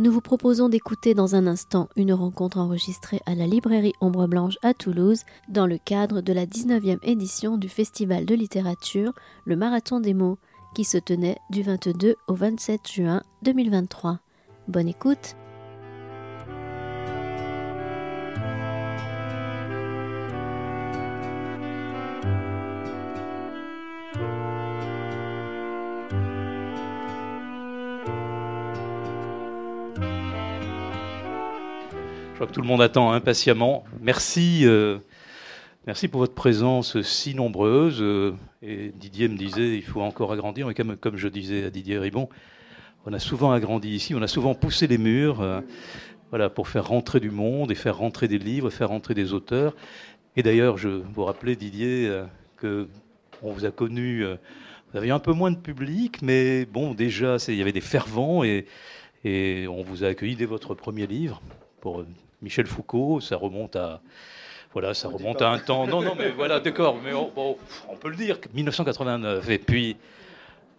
Nous vous proposons d'écouter dans un instant une rencontre enregistrée à la librairie Ombre Blanche à Toulouse dans le cadre de la 19e édition du Festival de littérature, le Marathon des mots, qui se tenait du 22 au 27 juin 2023. Bonne écoute! Je crois que tout le monde attend impatiemment. Merci, merci pour votre présence si nombreuse. Et Didier me disait, il faut encore agrandir. Mais comme je disais à Didier Ribon, on a souvent agrandi ici, on a souvent poussé les murs voilà, pour faire rentrer du monde et faire rentrer des livres, faire rentrer des auteurs. Et d'ailleurs, je vous rappelais, Didier, qu'on vous a connu, vous aviez un peu moins de public, mais bon, déjà, il y avait des fervents et on vous a accueilli dès votre premier livre pour Michel Foucault. Ça remonte à... Voilà, ça remonte à un temps... Non, mais voilà, d'accord, mais on peut le dire, 1989. Et puis,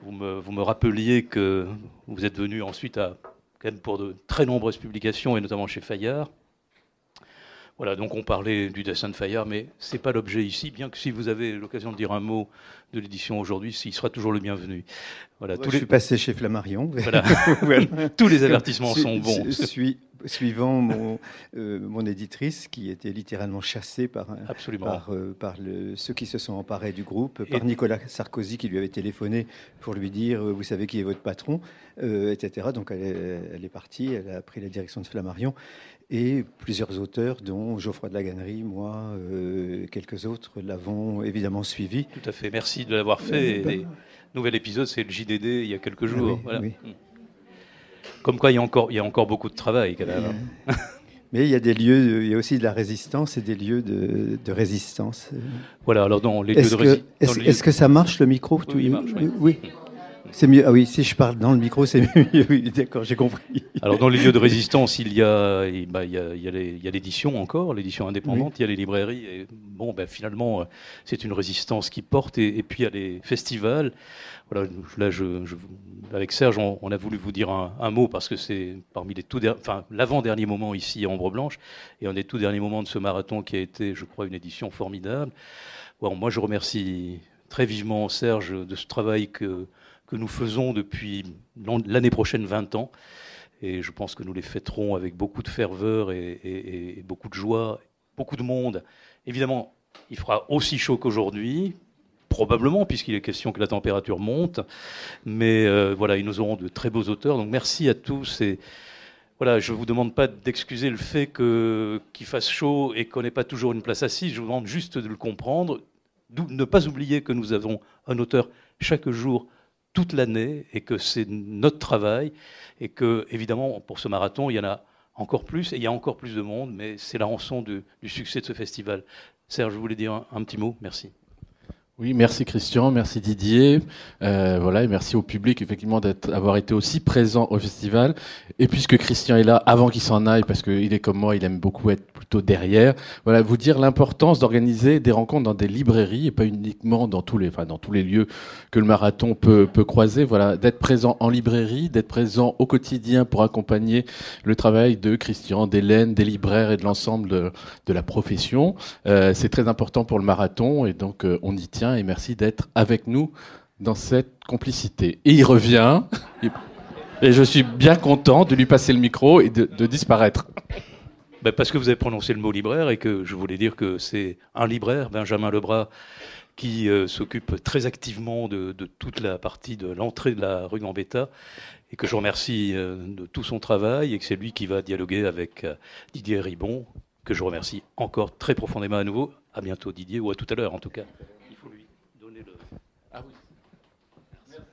vous me rappeliez que vous êtes venu ensuite quand même pour de très nombreuses publications, et notamment chez Fayard. Voilà, donc on parlait du dessin de Fayard, mais ce n'est pas l'objet ici, bien que si vous avez l'occasion de dire un mot de l'édition aujourd'hui, il sera toujours le bienvenu. Voilà, je suis passé chez Flammarion. Voilà. Voilà. Tous les avertissements sont bons. Suivant mon éditrice, qui était littéralement chassée par ceux qui se sont emparés du groupe, par Nicolas Sarkozy, qui lui avait téléphoné pour lui dire « Vous savez qui est votre patron ?» etc. Donc elle est partie, elle a pris la direction de Flammarion. Et plusieurs auteurs, dont Geoffroy de la Gannerie, moi, quelques autres, l'avons évidemment suivi. Tout à fait, merci de l'avoir fait. Nouvel épisode, c'est le JDD il y a quelques jours. Oui, voilà. Oui. Comme quoi, il y a encore beaucoup de travail. Quand même. Mais il y a des lieux, il y a aussi de la résistance et des lieux de résistance. Voilà, alors dans les lieux de résistance... Est-ce que ça marche, le micro? Oui, il marche. Oui. C'est mieux. Ah oui, si je parle dans le micro, c'est mieux. Oui, d'accord, j'ai compris. Alors, dans les lieux de résistance, il y a l'édition encore, l'édition indépendante, il y a les librairies. Et bon, finalement, c'est une résistance qui porte. Et puis, il y a les festivals. Voilà, là, avec Serge, on a voulu vous dire un mot parce que c'est parmi les l'avant-dernier moment ici à Ombre Blanche et un des tout derniers moments de ce marathon qui a été, je crois, une édition formidable. Bon, moi, je remercie très vivement Serge de ce travail que nous faisons depuis l'année prochaine 20 ans. Et je pense que nous les fêterons avec beaucoup de ferveur et beaucoup de joie, beaucoup de monde. Évidemment, il fera aussi chaud qu'aujourd'hui, probablement, puisqu'il est question que la température monte. Mais voilà, ils nous auront de très beaux auteurs. Donc merci à tous. Et voilà, je ne vous demande pas d'excuser le fait qu'il fasse chaud et qu'on n'ait pas toujours une place assise. Je vous demande juste de le comprendre. Ne pas oublier que nous avons un auteur chaque jour, toute l'année, et que c'est notre travail, et que, évidemment, pour ce marathon, il y en a encore plus, et il y a encore plus de monde, mais c'est la rançon du succès de ce festival. Serge, je voulais dire un petit mot, merci. Oui, merci Christian, merci Didier, voilà, et merci au public effectivement d'avoir été aussi présent au festival. Et puisque Christian est là, avant qu'il s'en aille, parce qu'il est comme moi, il aime beaucoup être plutôt derrière, voilà, vous dire l'importance d'organiser des rencontres dans des librairies et pas uniquement dans tous les lieux que le marathon peut croiser. Voilà, d'être présent en librairie, d'être présent au quotidien pour accompagner le travail de Christian, d'Hélène, des libraires et de l'ensemble de la profession. C'est très important pour le marathon et donc on y tient. Et merci d'être avec nous dans cette complicité. Et il revient, et je suis bien content de lui passer le micro et de disparaître. Parce que vous avez prononcé le mot libraire et que je voulais dire que c'est un libraire, Benjamin Lebras, qui s'occupe très activement de toute la partie de l'entrée de la rue Gambetta et que je remercie de tout son travail et que c'est lui qui va dialoguer avec Didier Ribon, que je remercie encore très profondément à nouveau. À bientôt Didier, ou à tout à l'heure en tout cas. Ah oui. Merci.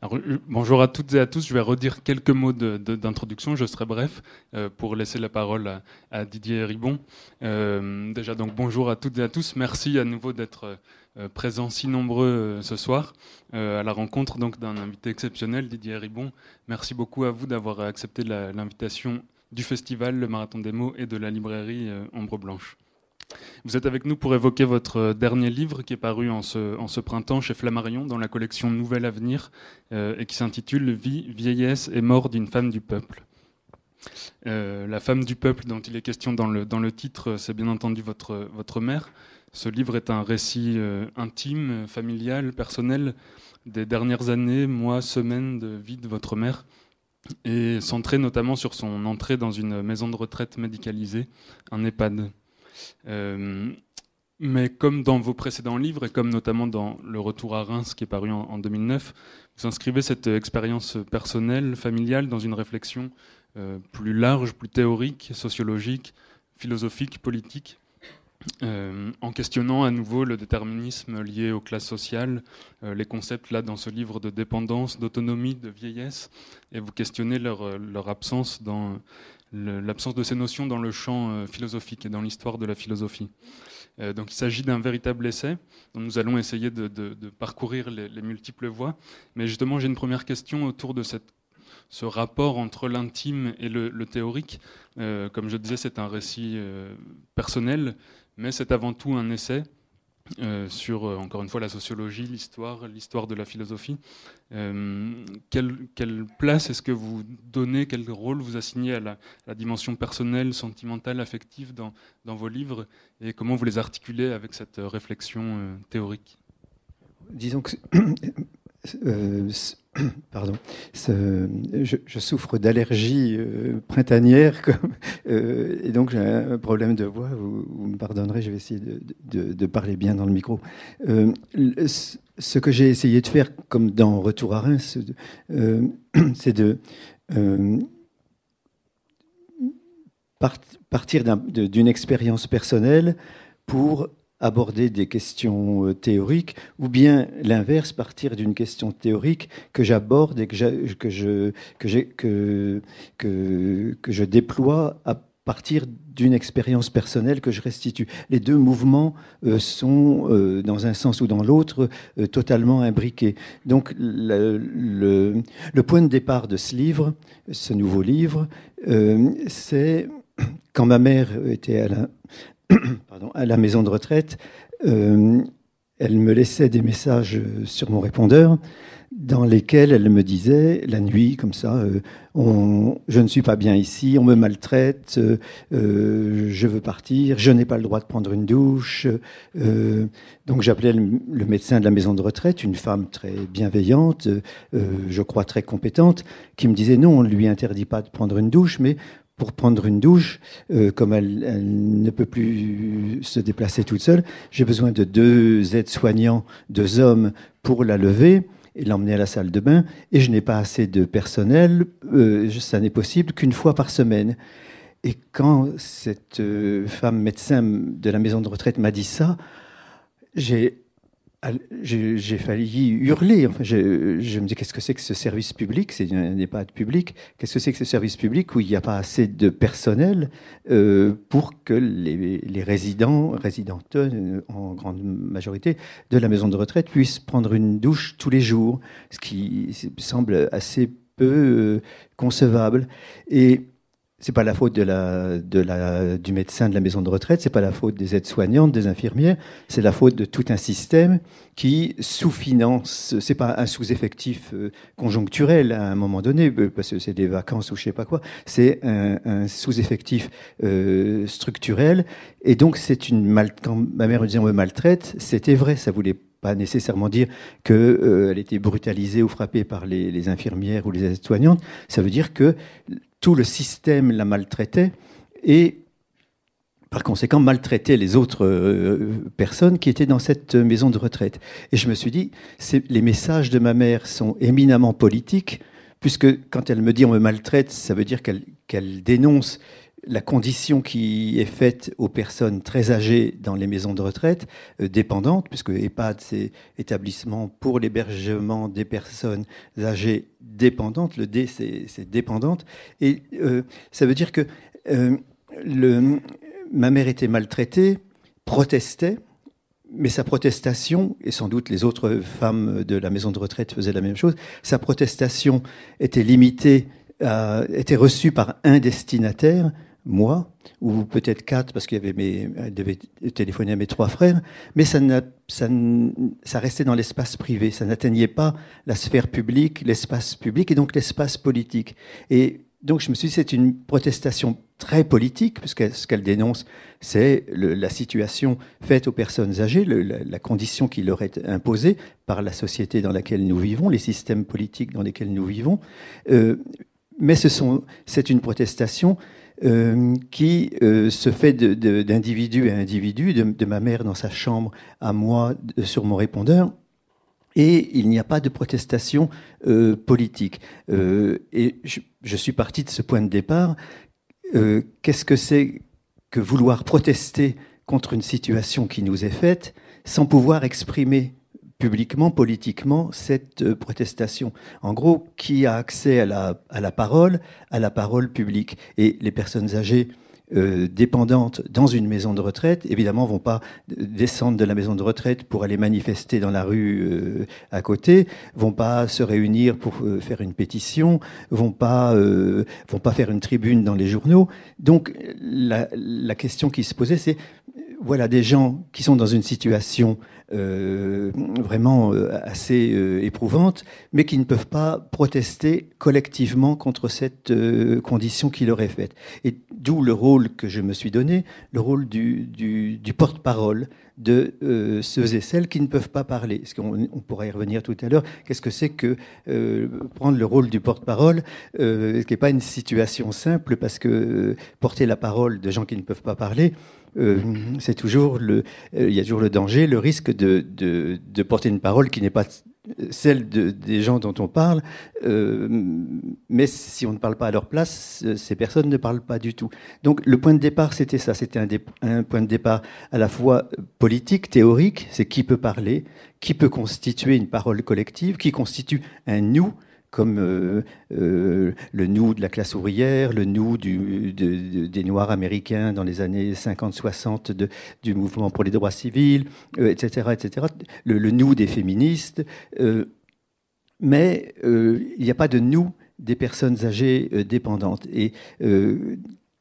Alors, bonjour à toutes et à tous. Je vais redire quelques mots d'introduction. Je serai bref pour laisser la parole à Didier Ribon. Déjà, donc bonjour à toutes et à tous. Merci à nouveau d'être présents si nombreux ce soir à la rencontre donc d'un invité exceptionnel, Didier Ribon. Merci beaucoup à vous d'avoir accepté l'invitation du festival, le Marathon des mots et de la librairie Ombre Blanche. Vous êtes avec nous pour évoquer votre dernier livre qui est paru en ce printemps chez Flammarion dans la collection Nouvel Avenir et qui s'intitule « Vie, vieillesse et mort d'une femme du peuple ». La femme du peuple dont il est question dans le titre, c'est bien entendu votre mère. Ce livre est un récit intime, familial, personnel des dernières années, mois, semaines de vie de votre mère, et centré notamment sur son entrée dans une maison de retraite médicalisée, un EHPAD. Mais comme dans vos précédents livres, et comme notamment dans Le Retour à Reims, qui est paru en 2009, vous inscrivez cette expérience personnelle, familiale, dans une réflexion plus large, plus théorique, sociologique, philosophique, politique, en questionnant à nouveau le déterminisme lié aux classes sociales, les concepts là dans ce livre de dépendance, d'autonomie, de vieillesse, et vous questionnez leur absence l'absence de ces notions dans le champ philosophique et dans l'histoire de la philosophie. Donc il s'agit d'un véritable essai dont nous allons essayer de parcourir les multiples voies. Mais justement, j'ai une première question autour de ce rapport entre l'intime et le théorique. Comme je disais, c'est un récit personnel, mais c'est avant tout un essai sur, encore une fois, la sociologie, l'histoire de la philosophie. Quelle place est-ce que vous donnez, quel rôle vous assignez à la dimension personnelle, sentimentale, affective dans vos livres, et comment vous les articulez avec cette réflexion théorique ? Disons que pardon, je souffre d'allergie printanière et donc j'ai un problème de voix. Vous me pardonnerez, je vais essayer de parler bien dans le micro. Ce que j'ai essayé de faire, comme dans Retour à Reims, c'est de partir d'une expérience personnelle pour aborder des questions théoriques, ou bien l'inverse, partir d'une question théorique que j'aborde et que je déploie à partir d'une expérience personnelle que je restitue. Les deux mouvements sont, dans un sens ou dans l'autre, totalement imbriqués. Donc le point de départ de ce livre, ce nouveau livre, c'est quand ma mère était à la maison de retraite, elle me laissait des messages sur mon répondeur dans lesquels elle me disait, la nuit, comme ça, je ne suis pas bien ici, on me maltraite, je veux partir, je n'ai pas le droit de prendre une douche. Donc j'appelais le médecin de la maison de retraite, une femme très bienveillante, je crois très compétente, qui me disait non, on ne lui interdit pas de prendre une douche, mais pour prendre une douche, comme elle ne peut plus se déplacer toute seule, j'ai besoin de 2 aides-soignants, 2 hommes pour la lever et l'emmener à la salle de bain. Et je n'ai pas assez de personnel, ça n'est possible qu'une fois par semaine. Et quand cette femme médecin de la maison de retraite m'a dit ça, j'ai failli hurler. Enfin, je me dis, qu'est-ce que c'est que ce service public ? C'est un EHPAD public. Qu'est-ce que c'est que ce service public où il n'y a pas assez de personnel pour que les résidentes, en grande majorité, de la maison de retraite puissent prendre une douche tous les jours, ce qui semble assez peu concevable. Et c'est pas la faute du médecin de la maison de retraite, c'est pas la faute des aides-soignantes, des infirmières, c'est la faute de tout un système qui sous-finance. C'est pas un sous-effectif conjoncturel à un moment donné, parce que c'est des vacances ou je sais pas quoi. C'est un sous-effectif structurel. Et donc quand ma mère me disait on me maltraite, c'était vrai, ça voulait pas nécessairement dire qu'elle était brutalisée ou frappée par les infirmières ou les aides-soignantes. Ça veut dire que tout le système la maltraitait et, par conséquent, maltraitait les autres personnes qui étaient dans cette maison de retraite. Et je me suis dit, les messages de ma mère sont éminemment politiques, puisque quand elle me dit « on me maltraite », ça veut dire qu'elle dénonce la condition qui est faite aux personnes très âgées dans les maisons de retraite, dépendantes, puisque EHPAD, c'est établissement pour l'hébergement des personnes âgées dépendantes. Le D, c'est dépendante. Et ça veut dire que ma mère était maltraitée, protestait, mais sa protestation, et sans doute les autres femmes de la maison de retraite faisaient la même chose, sa protestation était limitée, était reçue par un destinataire, moi, ou peut-être 4 parce qu'il y avait elle devait téléphoner à mes 3 frères, mais ça restait dans l'espace privé, ça n'atteignait pas la sphère publique, l'espace public et donc l'espace politique. Et donc je me suis dit c'est une protestation très politique, puisque ce qu'elle dénonce, c'est la situation faite aux personnes âgées, la condition qui leur est imposée par la société dans laquelle nous vivons, les systèmes politiques dans lesquels nous vivons. Mais c'est une protestation qui se fait d'individu à individu, de ma mère dans sa chambre à moi sur mon répondeur. Et il n'y a pas de protestation politique. Et je suis parti de ce point de départ. Qu'est-ce que c'est que vouloir protester contre une situation qui nous est faite sans pouvoir exprimer publiquement, politiquement, cette protestation? En gros, qui a accès à la parole publique? Et les personnes âgées dépendantes dans une maison de retraite, évidemment, vont pas descendre de la maison de retraite pour aller manifester dans la rue à côté, vont pas se réunir pour faire une pétition, vont pas faire une tribune dans les journaux. Donc, la question qui se posait, c'est voilà des gens qui sont dans une situation vraiment assez éprouvante, mais qui ne peuvent pas protester collectivement contre cette condition qui leur est faite. Et d'où le rôle que je me suis donné, le rôle du porte-parole de ceux et celles qui ne peuvent pas parler. Parce qu'on pourra y revenir tout à l'heure. Qu'est-ce que c'est que prendre le rôle du porte-parole, ce qui n'est pas une situation simple, parce que porter la parole de gens qui ne peuvent pas parler, c'est toujours il y a toujours le danger, le risque de porter une parole qui n'est pas celle des gens dont on parle, mais si on ne parle pas à leur place, ces personnes ne parlent pas du tout. Donc le point de départ, c'était ça, c'était un point de départ à la fois politique, théorique, c'est qui peut parler, qui peut constituer une parole collective, qui constitue un nous, comme le nous de la classe ouvrière, le nous des Noirs américains dans les années 50-60 du mouvement pour les droits civils, etc., etc. Le nous des féministes. Mais il n'y a pas de nous des personnes âgées dépendantes. Et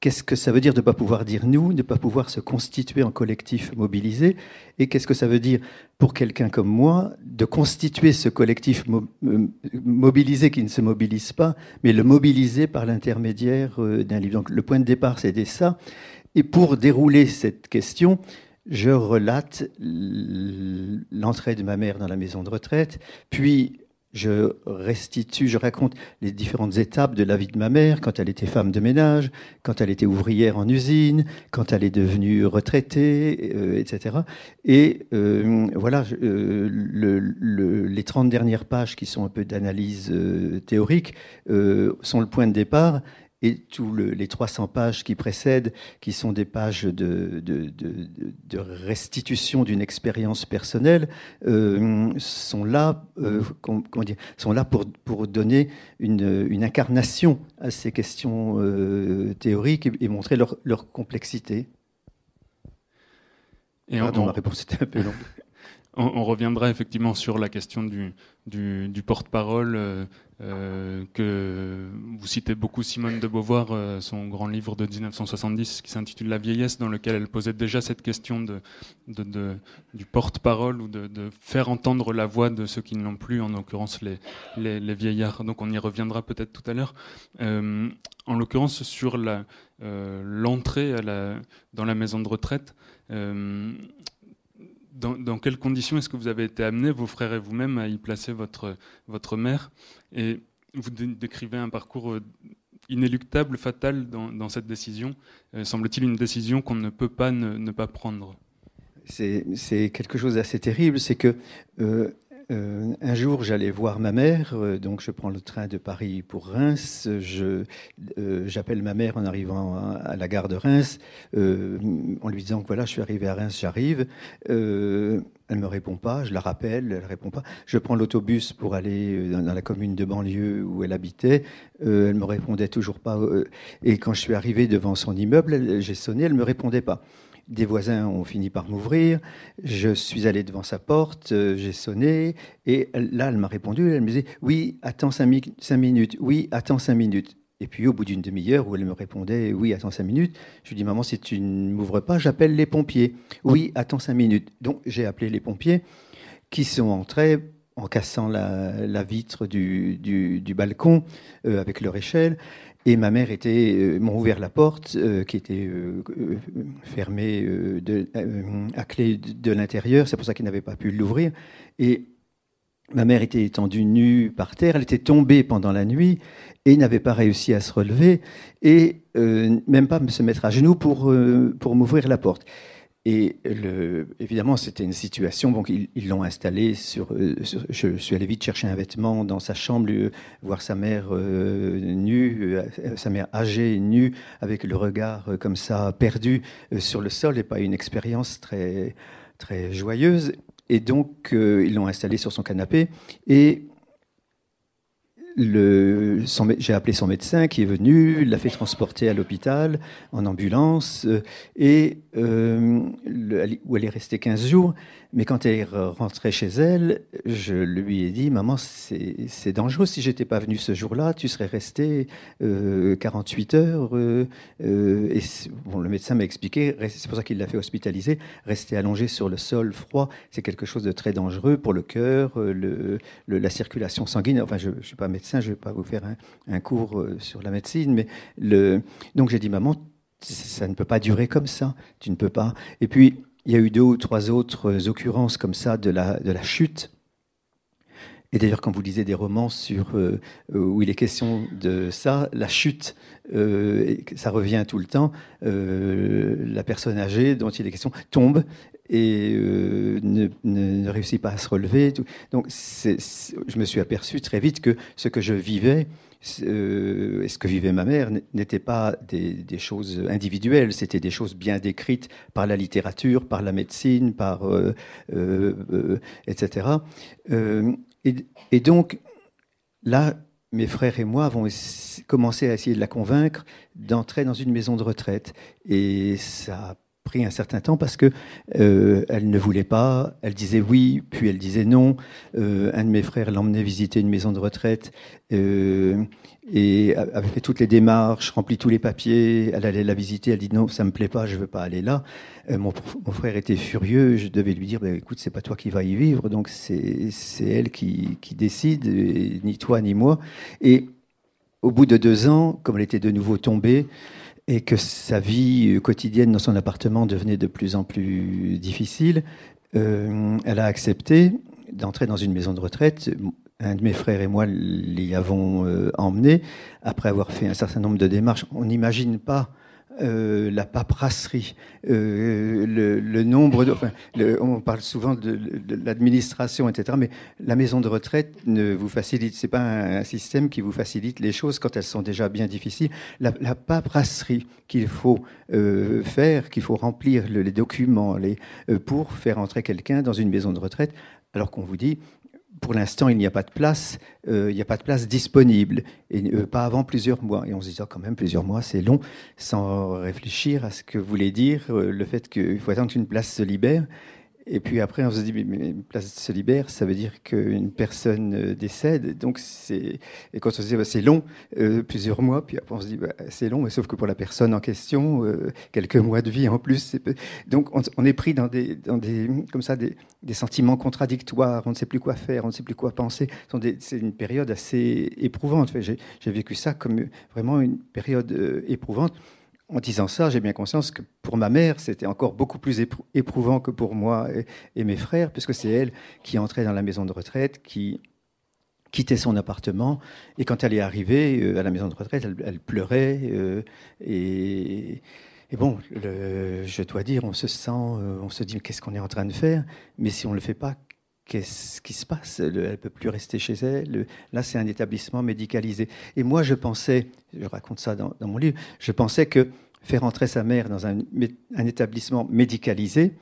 qu'est-ce que ça veut dire de ne pas pouvoir dire nous, de ne pas pouvoir se constituer en collectif mobilisé? Et qu'est-ce que ça veut dire pour quelqu'un comme moi de constituer ce collectif mobilisé qui ne se mobilise pas, mais le mobiliser par l'intermédiaire d'un livre? Donc le point de départ, c'était ça. Et pour dérouler cette question, je relate l'entrée de ma mère dans la maison de retraite, puis je raconte les différentes étapes de la vie de ma mère, quand elle était femme de ménage, quand elle était ouvrière en usine, quand elle est devenue retraitée, etc. Et voilà, les 30 dernières pages qui sont un peu d'analyse théorique sont le point de départ. Et tous les 300 pages qui précèdent, qui sont des pages de restitution d'une expérience personnelle, sont là, sont là pour donner une incarnation à ces questions théoriques et montrer leur complexité. Pardon, ma réponse était un peu longue. On reviendra effectivement sur la question du porte-parole, que vous citez beaucoup Simone de Beauvoir, son grand livre de 1970 qui s'intitule La vieillesse, dans lequel elle posait déjà cette question du porte-parole ou de faire entendre la voix de ceux qui ne l'ont plus, en l'occurrence les vieillards. Donc on y reviendra peut-être tout à l'heure. En l'occurrence sur l'entrée dans la maison de retraite, dans quelles conditions est-ce que vous avez été amenés, vos frères et vous-même, à y placer votre mère? Et vous décrivez un parcours inéluctable, fatal dans cette décision. Semble-t-il une décision qu'on ne peut pas ne pas prendre. C'est quelque chose d'assez terrible, c'est que un jour, j'allais voir ma mère, donc je prends le train de Paris pour Reims. J'appelle ma mère en arrivant à la gare de Reims, en lui disant que voilà, je suis arrivé à Reims, j'arrive. Elle me répond pas, je la rappelle, elle répond pas. Je prends l'autobus pour aller dans la commune de banlieue où elle habitait. Elle me répondait toujours pas. Et quand je suis arrivé devant son immeuble, j'ai sonné, elle me répondait pas. Des voisins ont fini par m'ouvrir, je suis allé devant sa porte, j'ai sonné, et là, elle m'a répondu, elle me disait « Oui, attends 5 minutes, oui, attends 5 minutes ». Et puis, au bout d'une demi-heure, où elle me répondait « Oui, attends 5 minutes », je lui dis « Maman, si tu ne m'ouvres pas, j'appelle les pompiers. »« Oui, attends 5 minutes. » Donc, j'ai appelé les pompiers qui sont entrés en cassant la vitre du balcon avec leur échelle. Et ma mère m'ont ouvert la porte qui était fermée à clé de l'intérieur. C'est pour ça qu'ils n'avaient pas pu l'ouvrir. Et ma mère était étendue nue par terre. Elle était tombée pendant la nuit et n'avait pas réussi à se relever et même pas se mettre à genoux pour m'ouvrir la porte. Et évidemment, c'était une situation. Donc, ils l'ont installé je suis allé vite chercher un vêtement dans sa chambre, voir sa mère nue, sa mère âgée, nue, avec le regard comme ça perdu sur le sol, et pas une expérience très, très joyeuse. Et donc, ils l'ont installé sur son canapé. Et j'ai appelé son médecin qui est venu, l'a fait transporter à l'hôpital en ambulance, où elle est restée 15 jours. Mais quand elle est rentrée chez elle, je lui ai dit « Maman, c'est dangereux. Si je n'étais pas venu ce jour-là, tu serais restée 48 heures. » le médecin m'a expliqué, c'est pour ça qu'il l'a fait hospitaliser, rester allongé sur le sol froid, c'est quelque chose de très dangereux pour le cœur, la circulation sanguine. Enfin, je ne suis pas médecin, je ne vais pas vous faire un cours sur la médecine, mais donc j'ai dit « Maman, ça ne peut pas durer comme ça, tu ne peux pas. » Et puis, il y a eu 2 ou 3 autres occurrences comme ça de la chute. Et d'ailleurs, quand vous lisez des romans où il est question de ça, la chute, ça revient tout le temps. La personne âgée dont il est question tombe et ne réussit pas à se relever. Donc, je me suis aperçu très vite que ce que je vivais, et ce que vivait ma mère, n'était pas des choses individuelles, c'était des choses bien décrites par la littérature, par la médecine, etc. Et donc, là, mes frères et moi avons commencé à essayer de la convaincre d'entrer dans une maison de retraite. Et ça a pris un certain temps parce que elle ne voulait pas, elle disait oui, puis elle disait non. Un de mes frères l'emmenait visiter une maison de retraite et avait fait toutes les démarches, rempli tous les papiers. Elle allait la visiter, elle dit non, ça me plaît pas, je veux pas aller là. Mon frère était furieux, je devais lui dire écoute, c'est pas toi qui vas y vivre, donc c'est elle qui décide, ni toi ni moi. Et au bout de 2 ans, comme elle était de nouveau tombée, et que sa vie quotidienne dans son appartement devenait de plus en plus difficile, elle a accepté d'entrer dans une maison de retraite. Un de mes frères et moi l'y avons emmenée, après avoir fait un certain nombre de démarches. On n'imagine pas la paperasserie, le nombre on parle souvent de l'administration, etc. Mais la maison de retraite ne vous facilite, c'est pas un système qui vous facilite les choses quand elles sont déjà bien difficiles. La paperasserie qu'il faut faire, qu'il faut remplir les documents pour faire entrer quelqu'un dans une maison de retraite, alors qu'on vous dit pour l'instant, il n'y a pas de place, disponible, et pas avant plusieurs mois. Et on se dit, quand même, plusieurs mois, c'est long, sans réfléchir à ce que voulait dire le fait qu'il faut attendre qu'une place se libère. Et puis après, on se dit, mais une place se libère, ça veut dire qu'une personne décède. Donc, et quand on se dit, c'est long, plusieurs mois, puis après on se dit, c'est long, mais sauf que pour la personne en question, quelques mois de vie en plus. Donc, on est pris dans des sentiments contradictoires, on ne sait plus quoi faire, on ne sait plus quoi penser. C'est une période assez éprouvante. J'ai vécu ça comme vraiment une période éprouvante. En disant ça, j'ai bien conscience que pour ma mère, c'était encore beaucoup plus éprouvant que pour moi et mes frères, puisque c'est elle qui entrait dans la maison de retraite, qui quittait son appartement. Et quand elle est arrivée à la maison de retraite, elle pleurait. Et bon, je dois dire, on se dit, qu'est-ce qu'on est en train de faire? Mais si on ne le fait pas, qu'est-ce qui se passe? Elle ne peut plus rester chez elle. Là, c'est un établissement médicalisé. Et moi, je raconte ça dans mon livre, je pensais que faire entrer sa mère dans un établissement médicalisé,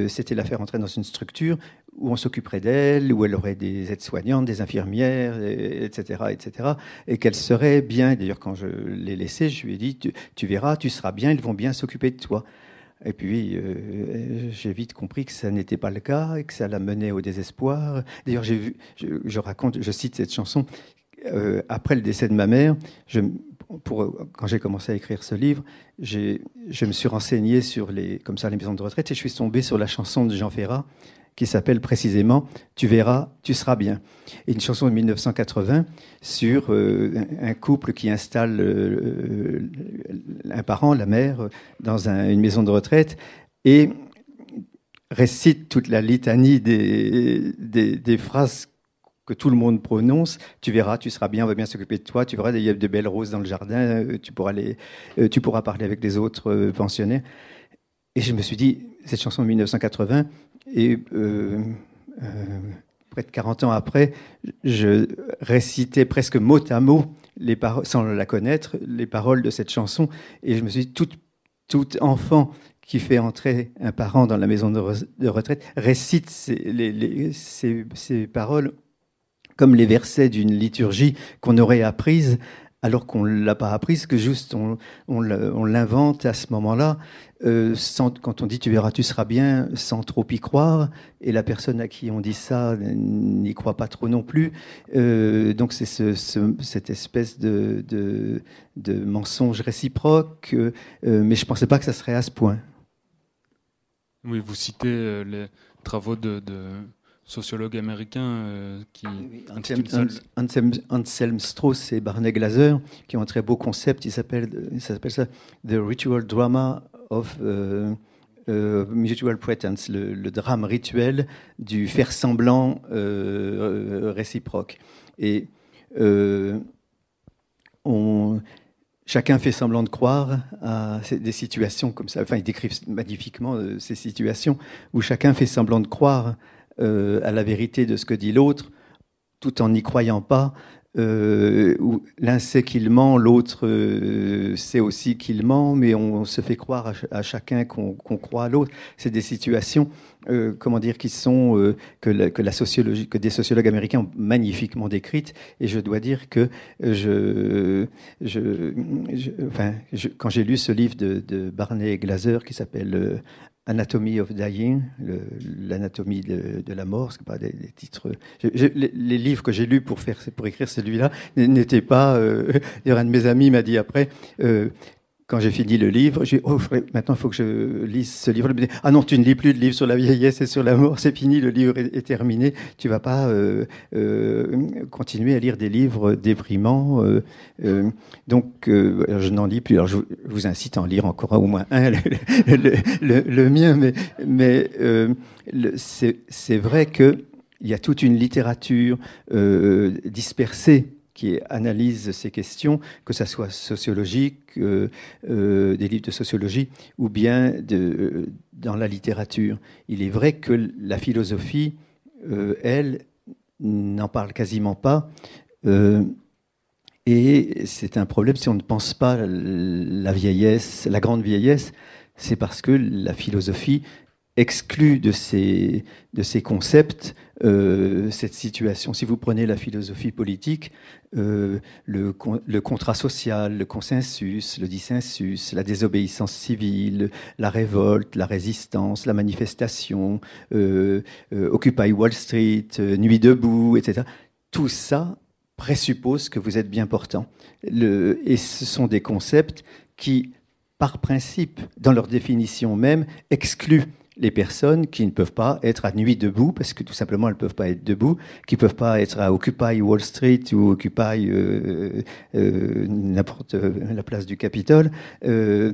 c'était la faire entrer dans une structure où on s'occuperait d'elle, où elle aurait des aides-soignantes, des infirmières, etc., et qu'elle serait bien. D'ailleurs, quand je l'ai laissée, je lui ai dit, tu verras, tu seras bien, ils vont bien s'occuper de toi. Et puis, j'ai vite compris que ça n'était pas le cas et que ça la menait au désespoir. D'ailleurs, je cite cette chanson, après le décès de ma mère, quand j'ai commencé à écrire ce livre, je me suis renseigné sur les maisons de retraite et je suis tombé sur la chanson de Jean Ferrat qui s'appelle précisément « Tu verras, tu seras bien ». Et une chanson de 1980 sur un couple qui installe un parent, la mère, dans une maison de retraite et récite toute la litanie des phrases que tout le monde prononce. Tu verras, tu seras bien, on va bien s'occuper de toi, tu verras, il y a de belles roses dans le jardin, tu pourras parler avec les autres pensionnaires. Et je me suis dit, cette chanson de 1980, et près de 40 ans après, je récitais presque mot à mot, sans la connaître, les paroles de cette chanson. Et je me suis dit, tout enfant qui fait entrer un parent dans la maison de retraite récite ces paroles comme les versets d'une liturgie qu'on aurait apprise, alors qu'on ne l'a pas apprise, que juste on l'invente à ce moment-là, quand on dit « tu verras, tu seras bien », sans trop y croire, et la personne à qui on dit ça n'y croit pas trop non plus. Donc c'est cette espèce de mensonge réciproque, mais je ne pensais pas que ça serait à ce point. Oui, vous citez les travaux de sociologues américains qui... Anselm Strauss et Barney Glaser, qui ont un très beau concept, ça s'appelle ça « The Ritual Drama of Mutual Pretense », le drame rituel du faire-semblant réciproque. Et chacun fait semblant de croire à des situations comme ça. Enfin, ils décrivent magnifiquement ces situations où chacun fait semblant de croire à la vérité de ce que dit l'autre, tout en n'y croyant pas. Où l'un sait qu'il ment, l'autre sait aussi qu'il ment, mais on se fait croire à chacun qu'on croit à l'autre. C'est des situations, qui sont que des sociologues américains ont magnifiquement décrites. Et je dois dire que quand j'ai lu ce livre de Barney Glaser qui s'appelle Anatomy of Dying, l'anatomie de la mort, c'est pas des titres. Les livres que j'ai lus pour écrire celui-là n'étaient pas. Un de mes amis m'a dit après, quand j'ai fini le livre, j'ai dit, maintenant il faut que je lise ce livre. Il me dit, ah non, tu ne lis plus de livres sur la vieillesse et sur la mort, c'est fini, le livre est terminé. Tu vas pas continuer à lire des livres déprimants. Donc, je n'en lis plus. Alors, je vous incite à en lire encore au moins un, le mien, mais c'est vrai qu'il y a toute une littérature dispersée qui analyse ces questions, que ce soit sociologique, des livres de sociologie, ou bien dans la littérature. Il est vrai que la philosophie, elle, n'en parle quasiment pas, et c'est un problème si on ne pense pas la vieillesse, la grande vieillesse, c'est parce que la philosophie exclut de ces concepts cette situation. Si vous prenez la philosophie politique, le contrat social, le consensus, le dissensus, la désobéissance civile, la révolte, la résistance, la manifestation, Occupy Wall Street, Nuit debout, etc. Tout ça présuppose que vous êtes bien portant. Et ce sont des concepts qui, par principe, dans leur définition même, excluent les personnes qui ne peuvent pas être à nuit debout, parce que tout simplement elles ne peuvent pas être debout, qui ne peuvent pas être à Occupy Wall Street ou Occupy n'importe la place du Capitole. La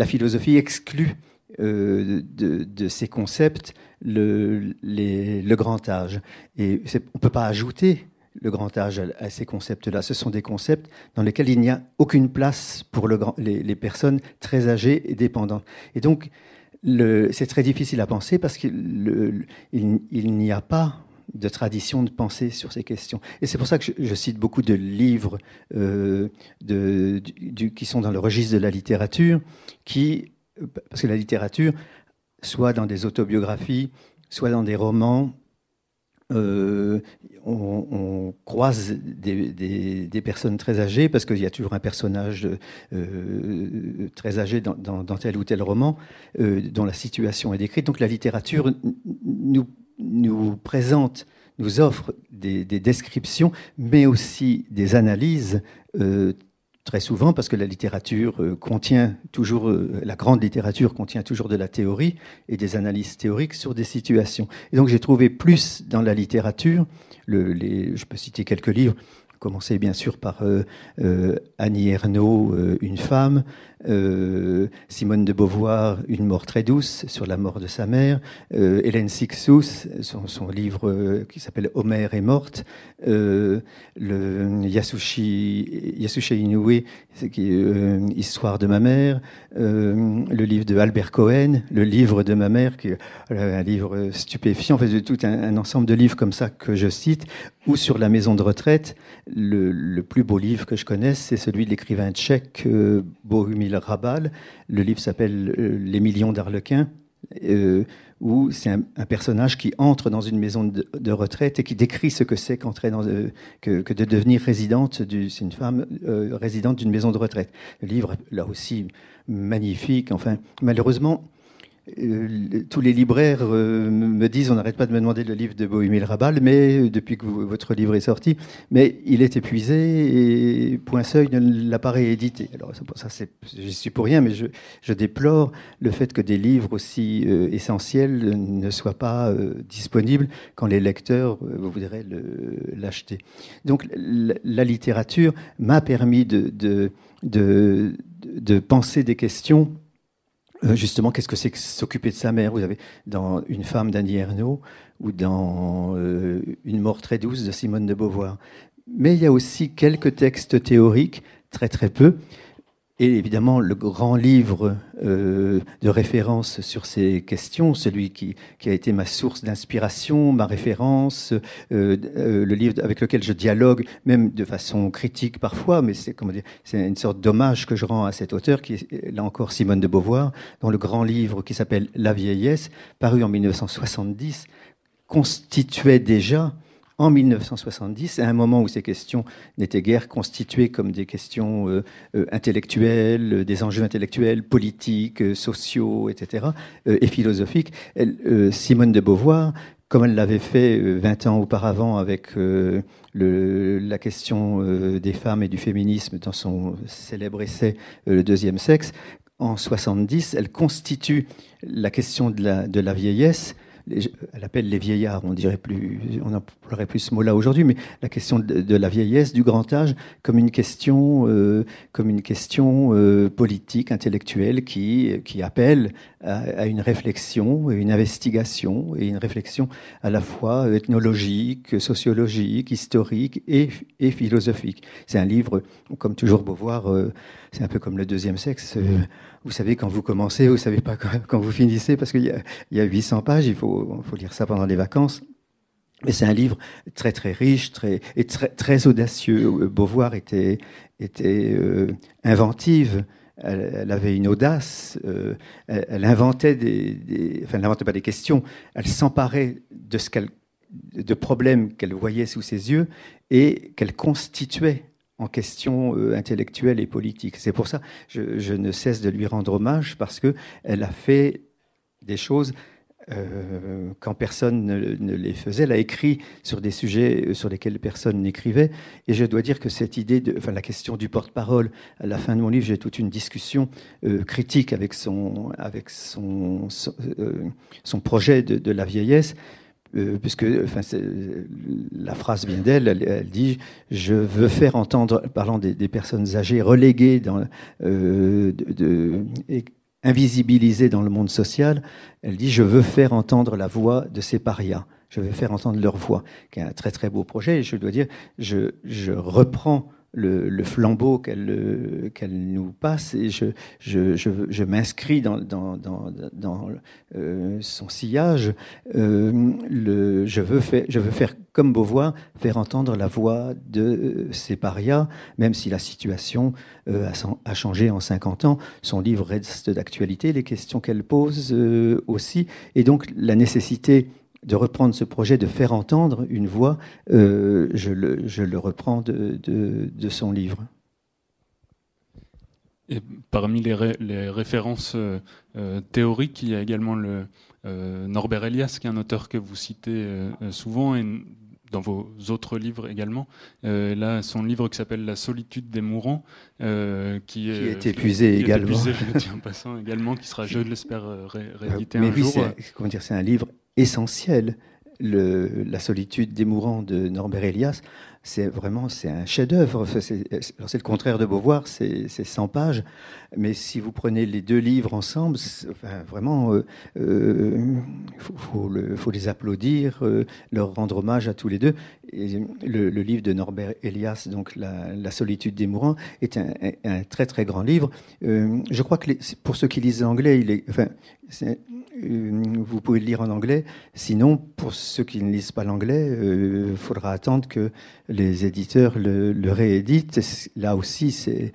philosophie exclut de ces concepts le grand âge. Et on ne peut pas ajouter le grand âge à ces concepts-là. Ce sont des concepts dans lesquels il n'y a aucune place pour les personnes très âgées et dépendantes. Et donc, c'est très difficile à penser parce qu'il n'y a pas de tradition de pensée sur ces questions. Et c'est pour ça que je cite beaucoup de livres qui sont dans le registre de la littérature, parce que la littérature, soit dans des autobiographies, soit dans des romans, on croise des personnes très âgées, parce qu'il y a toujours un personnage très âgé dans tel ou tel roman, dont la situation est décrite. Donc la littérature nous nous offre des descriptions, mais aussi des analyses, très souvent, parce que la littérature contient toujours, la grande littérature contient toujours de la théorie et des analyses théoriques sur des situations. Et donc j'ai trouvé plus dans la littérature, je peux citer quelques livres, commencer bien sûr par Annie Ernaux, Une femme, Simone de Beauvoir, Une mort très douce, sur la mort de sa mère, Hélène Cixous, son livre qui s'appelle Homère est morte, le Yasushi Inoue, Histoire de ma mère, le livre de Albert Cohen, Le livre de ma mère, qui est un livre stupéfiant, en fait, tout un ensemble de livres comme ça que je cite, ou sur la maison de retraite. Le plus beau livre que je connaisse, c'est celui de l'écrivain tchèque Bohumil Hrabal. Le livre s'appelle Les millions d'Arlequins, où c'est un personnage qui entre dans une maison de retraite et qui décrit ce que c'est que de devenir résidente. C'est une femme résidente d'une maison de retraite. Le livre, là aussi, magnifique. Enfin, malheureusement, tous les libraires me disent, on n'arrête pas de me demander le livre de Bohumil Hrabal, mais depuis que votre livre est sorti, mais il est épuisé et Point Seuil ne l'a pas réédité. Alors ça, je suis pour rien, mais je déplore le fait que des livres aussi essentiels ne soient pas disponibles quand les lecteurs voudraient l'acheter. Donc la littérature m'a permis de penser des questions. Justement, qu'est-ce que c'est que s'occuper de sa mère? Vous avez dans Une femme d'Annie Ernaux ou dans Une mort très douce de Simone de Beauvoir. Mais il y a aussi quelques textes théoriques, très très peu, et évidemment le grand livre de référence sur ces questions, celui qui a été ma source d'inspiration, ma référence, le livre avec lequel je dialogue, même de façon critique parfois, mais c'est une sorte d'hommage que je rends à cet auteur, qui est là encore Simone de Beauvoir, dont le grand livre qui s'appelle La vieillesse, paru en 1970, constituait déjà, en 1970, à un moment où ces questions n'étaient guère constituées comme des questions intellectuelles, des enjeux intellectuels, politiques, sociaux, etc., et philosophiques, Simone de Beauvoir, comme elle l'avait fait 20 ans auparavant avec la question des femmes et du féminisme dans son célèbre essai Le deuxième sexe, en 70, elle constitue la question de la vieillesse. Elle appelle les vieillards, on n'emploierait plus ce mot-là aujourd'hui, mais la question de la vieillesse, du grand âge, comme une question politique, intellectuelle, qui appelle à une réflexion, une investigation, et une réflexion à la fois ethnologique, sociologique, historique et philosophique. C'est un livre, comme toujours Beauvoir, c'est un peu comme Le deuxième sexe. Vous savez quand vous commencez, vous ne savez pas quand vous finissez, parce qu'il y a 800 pages, il faut lire ça pendant les vacances. Mais c'est un livre très très riche, très audacieux. Beauvoir était inventive. Elle avait une audace. Elle inventait elle n'inventait pas des questions. Elle s'emparait de problèmes qu'elle voyait sous ses yeux et qu'elle constituait en question intellectuelle et politique. C'est pour ça que je ne cesse de lui rendre hommage, parce qu'elle a fait des choses quand personne ne les faisait. Elle a écrit sur des sujets sur lesquels personne n'écrivait. Et je dois dire que cette idée, la question du porte-parole, à la fin de mon livre, j'ai toute une discussion critique avec son projet de la vieillesse. Puisque la phrase vient d'elle, elle dit « Je veux faire entendre », parlant des personnes âgées reléguées, invisibilisées dans le monde social, elle dit « Je veux faire entendre la voix de ces parias, je veux faire entendre leur voix », qui est un très très beau projet. Et je dois dire, je reprends le flambeau qu'elle nous passe, et je m'inscris dans son sillage. Je veux faire comme Beauvoir, faire entendre la voix de ces parias, même si la situation a changé en 50 ans. Son livre reste d'actualité, les questions qu'elle pose aussi, et donc la nécessité de reprendre ce projet, de faire entendre une voix, je le reprends de son livre. Et parmi les références théoriques, il y a également Norbert Elias, qui est un auteur que vous citez souvent, et dans vos autres livres également. Là, son livre qui s'appelle La solitude des mourants, qui est épuisé également. Épuisé, je le dis en passant également, qui sera, je l'espère, réédité un jour. C'est un livre essentiel. La solitude des mourants de Norbert Elias, c'est un chef-d'œuvre. C'est le contraire de Beauvoir, c'est 100 pages. Mais si vous prenez les deux livres ensemble, vraiment, faut les applaudir, leur rendre hommage à tous les deux. Et le livre de Norbert Elias, donc la solitude des mourants, est un très très grand livre. Je crois que pour ceux qui lisent l'anglais, vous pouvez le lire en anglais. Sinon, pour ceux qui ne lisent pas l'anglais, il faudra attendre que les éditeurs le rééditent. Là aussi, c'est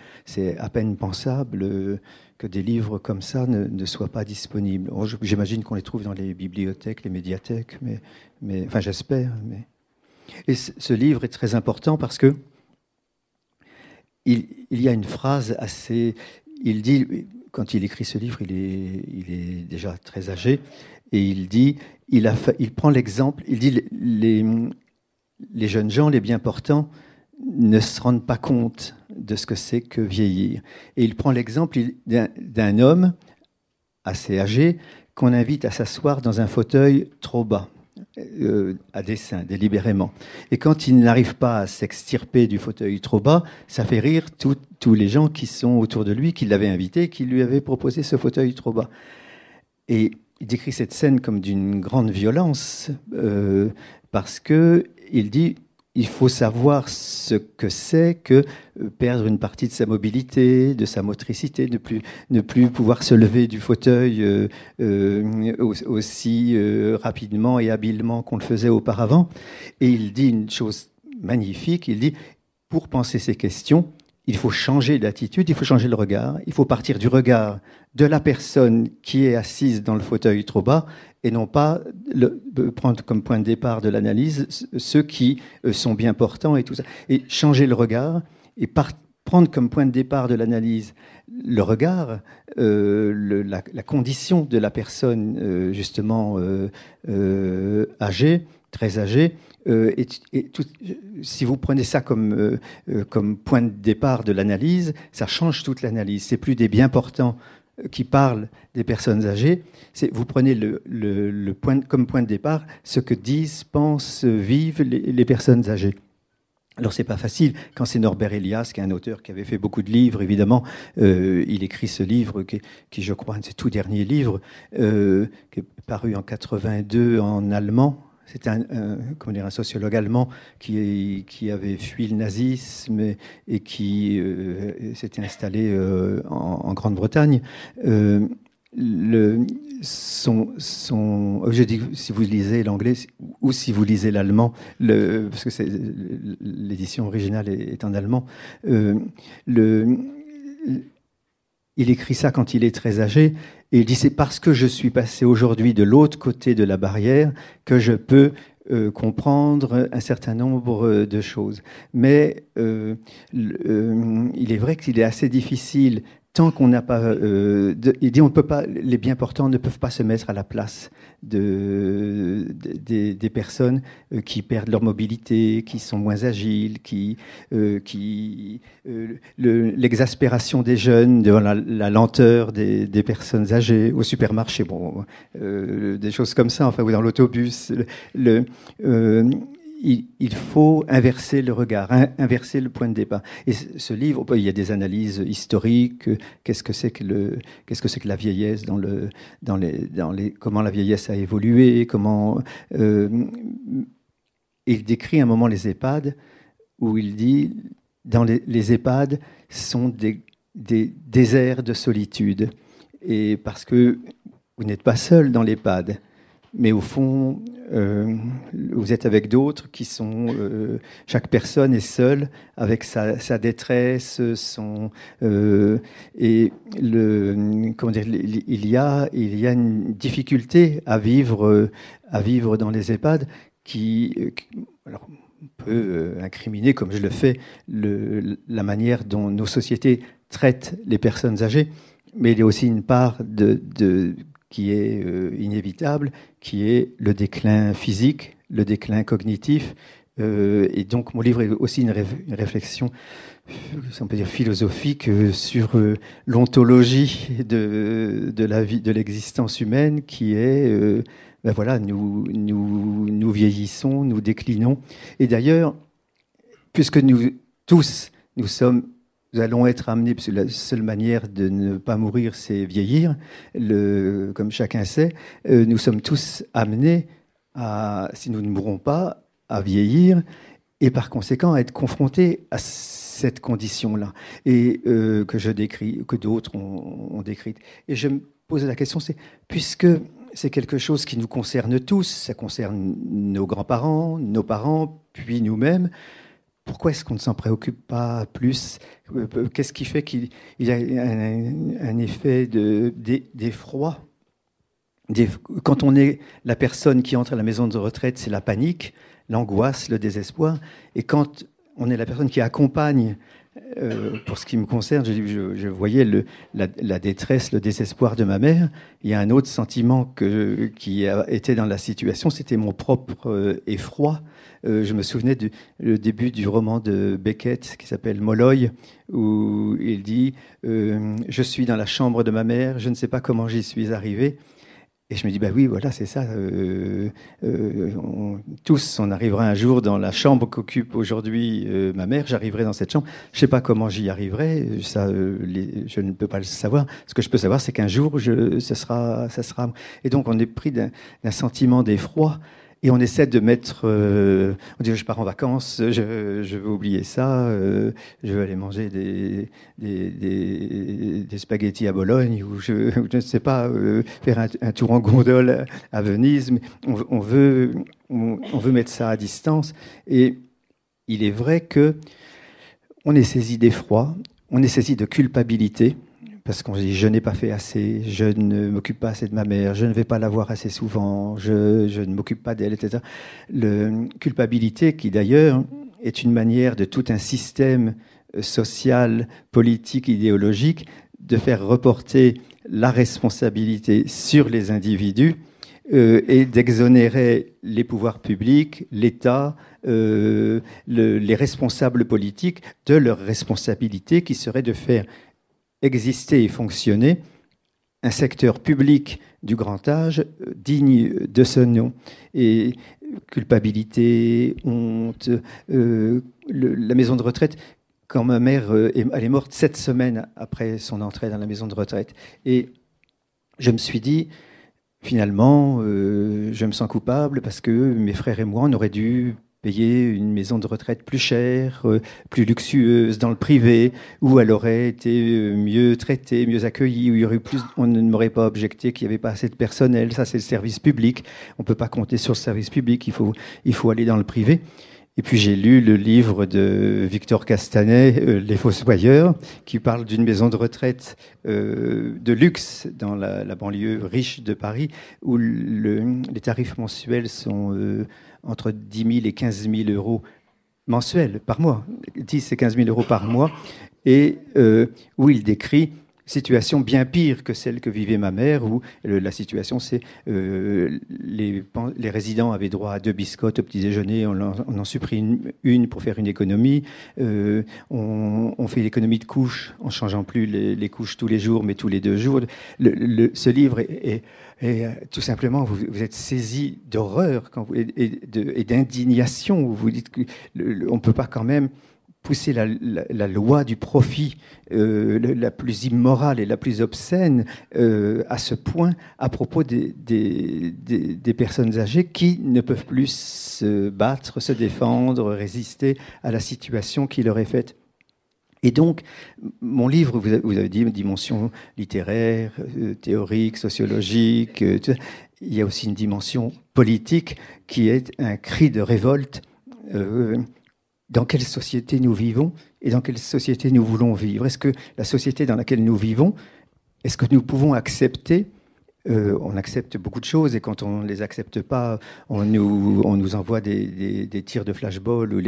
à peine pensable que des livres comme ça ne soient pas disponibles. J'imagine qu'on les trouve dans les bibliothèques, les médiathèques, mais enfin j'espère. Et ce livre est très important parce que il y a une phrase assez... Il dit... Quand il écrit ce livre, il est déjà très âgé, et il dit, il prend l'exemple, il dit les jeunes gens, les bien portants, ne se rendent pas compte de ce que c'est que vieillir. Et il prend l'exemple d'un homme assez âgé qu'on invite à s'asseoir dans un fauteuil trop bas, à dessein, délibérément. Et quand il n'arrive pas à s'extirper du fauteuil trop bas, ça fait rire tous les gens qui sont autour de lui, qui l'avaient invité, qui lui avaient proposé ce fauteuil trop bas. Et il décrit cette scène comme d'une grande violence, parce qu'il dit... Il faut savoir ce que c'est que perdre une partie de sa mobilité, de sa motricité, ne plus pouvoir se lever du fauteuil aussi rapidement et habilement qu'on le faisait auparavant. Et il dit une chose magnifique, il dit, pour penser ces questions, il faut changer d'attitude, il faut changer le regard, il faut partir du regard de la personne qui est assise dans le fauteuil trop bas et non pas prendre comme point de départ de l'analyse ceux qui sont bien portants et tout ça. Et changer le regard et prendre comme point de départ de l'analyse le regard, la condition de la personne justement âgée, très âgée. Si vous prenez ça comme point de départ de l'analyse, ça change toute l'analyse. C'est plus des bien portants qui parlent des personnes âgées. Vous prenez comme point de départ ce que disent, pensent, vivent les personnes âgées. Alors c'est pas facile quand c'est Norbert Elias, qui est un auteur qui avait fait beaucoup de livres, évidemment. Il écrit ce livre qui je crois, un de ses tout derniers livres, qui est paru en 82 en allemand. C'était un sociologue allemand qui avait fui le nazisme et qui s'était installé en Grande-Bretagne. Je dis, si vous lisez l'anglais ou si vous lisez l'allemand, parce que l'édition originale est en allemand, il écrit ça quand il est très âgé, et il dit, c'est parce que je suis passé aujourd'hui de l'autre côté de la barrière que je peux comprendre un certain nombre de choses. Mais il est vrai qu'il est assez difficile, tant qu'on n'a pas... il dit, on peut pas, les bien portants ne peuvent pas se mettre à la place des personnes qui perdent leur mobilité, qui sont moins agiles, l'exaspération des jeunes devant la lenteur des personnes âgées au supermarché, des choses comme ça, enfin, ou dans l'autobus. Il faut inverser le regard, inverser le point de départ. Et ce livre, il y a des analyses historiques. Qu'est-ce que c'est que la vieillesse comment la vieillesse a évolué, comment. Il décrit un moment les EHPAD où il dit dans les EHPAD sont des déserts de solitude, et parce que vous n'êtes pas seul dans l'EHPAD. Mais au fond, vous êtes avec d'autres qui sont... chaque personne est seule avec sa détresse, il y a une difficulté à vivre dans les EHPAD alors, on peut incriminer, comme je le fais, la manière dont nos sociétés traitent les personnes âgées, mais il y a aussi une part qui est inévitable, qui est le déclin physique, le déclin cognitif. Et donc mon livre est aussi une réflexion, si on peut dire philosophique, sur l'ontologie de la vie, de l'existence humaine, qui est voilà, nous vieillissons, nous déclinons. Et d'ailleurs, puisque nous tous, nous allons être amenés, parce que la seule manière de ne pas mourir, c'est vieillir, comme chacun sait, nous sommes tous amenés à, si nous ne mourrons pas, à vieillir, et par conséquent à être confrontés à cette condition-là, et que je décris, que d'autres ont décrite. Et je me pose la question, puisque c'est quelque chose qui nous concerne tous, ça concerne nos grands-parents, nos parents, puis nous-mêmes, pourquoi est-ce qu'on ne s'en préoccupe pas plus? Qu'est-ce qui fait qu'il y a un effet d'effroi? Quand on est la personne qui entre à la maison de retraite, c'est la panique, l'angoisse, le désespoir. Et quand on est la personne qui accompagne, pour ce qui me concerne, je voyais la détresse, le désespoir de ma mère. Il y a un autre sentiment qui a été dans la situation, c'était mon propre effroi. Je me souvenais du début du roman de Beckett qui s'appelle Molloy, où il dit « Je suis dans la chambre de ma mère, je ne sais pas comment j'y suis arrivé ». Et je me dis, oui, voilà, c'est ça. Tous, on arrivera un jour dans la chambre qu'occupe aujourd'hui ma mère. J'arriverai dans cette chambre. Je ne sais pas comment j'y arriverai. Je ne peux pas le savoir. Ce que je peux savoir, c'est qu'un jour, ça sera. Et donc, on est pris d'un sentiment d'effroi. Et on essaie de mettre... on dit, je pars en vacances, je veux oublier ça, je veux aller manger des spaghettis à Bologne, ou je ne sais pas, faire un tour en gondole à Venise. Mais on veut mettre ça à distance. Et il est vrai qu'on est saisi d'effroi, on est saisi de culpabilité, parce qu'on se dit, je n'ai pas fait assez, je ne m'occupe pas assez de ma mère, je ne vais pas la voir assez souvent, je ne m'occupe pas d'elle, etc. Culpabilité qui, d'ailleurs, est une manière de tout un système social, politique, idéologique, de faire reporter la responsabilité sur les individus et d'exonérer les pouvoirs publics, l'État, les responsables politiques de leur responsabilité qui serait de faire exister et fonctionner un secteur public du grand âge digne de ce nom. Et culpabilité, honte, la maison de retraite, quand ma mère elle est morte 7 semaines après son entrée dans la maison de retraite. Et je me suis dit, finalement, je me sens coupable parce que mes frères et moi, on aurait dû payer une maison de retraite plus chère, plus luxueuse, dans le privé, où elle aurait été mieux traitée, mieux accueillie, où il y aurait plus, on ne m'aurait pas objecté qu'il n'y avait pas assez de personnel. Ça, c'est le service public. On ne peut pas compter sur le service public. Il faut aller dans le privé. Et puis j'ai lu le livre de Victor Castanet, Les Fossoyeurs, qui parle d'une maison de retraite de luxe dans la banlieue riche de Paris, où les tarifs mensuels sont entre 10 000 et 15 000 euros mensuels par mois, 10 et 15 000 euros par mois, et où il décrit situation bien pire que celle que vivait ma mère, où la situation c'est les résidents avaient droit à 2 biscottes au petit déjeuner, on en supprime une pour faire une économie, on fait l'économie de couches en changeant plus les couches tous les jours mais tous les 2 jours. Ce livre est tout simplement, vous êtes saisi d'horreur et d'indignation, où vous dites qu'on ne peut pas quand même pousser la loi du profit la plus immorale et la plus obscène à ce point à propos des personnes âgées qui ne peuvent plus se battre, se défendre, résister à la situation qui leur est faite. Et donc, mon livre, vous avez dit, une dimension littéraire, théorique, sociologique, tout ça. Il y a aussi une dimension politique qui est un cri de révolte. Dans quelle société nous vivons et dans quelle société nous voulons vivre? Est-ce que la société dans laquelle nous vivons, est-ce que nous pouvons accepter on accepte beaucoup de choses et quand on ne les accepte pas, on nous envoie des tirs de flashball ou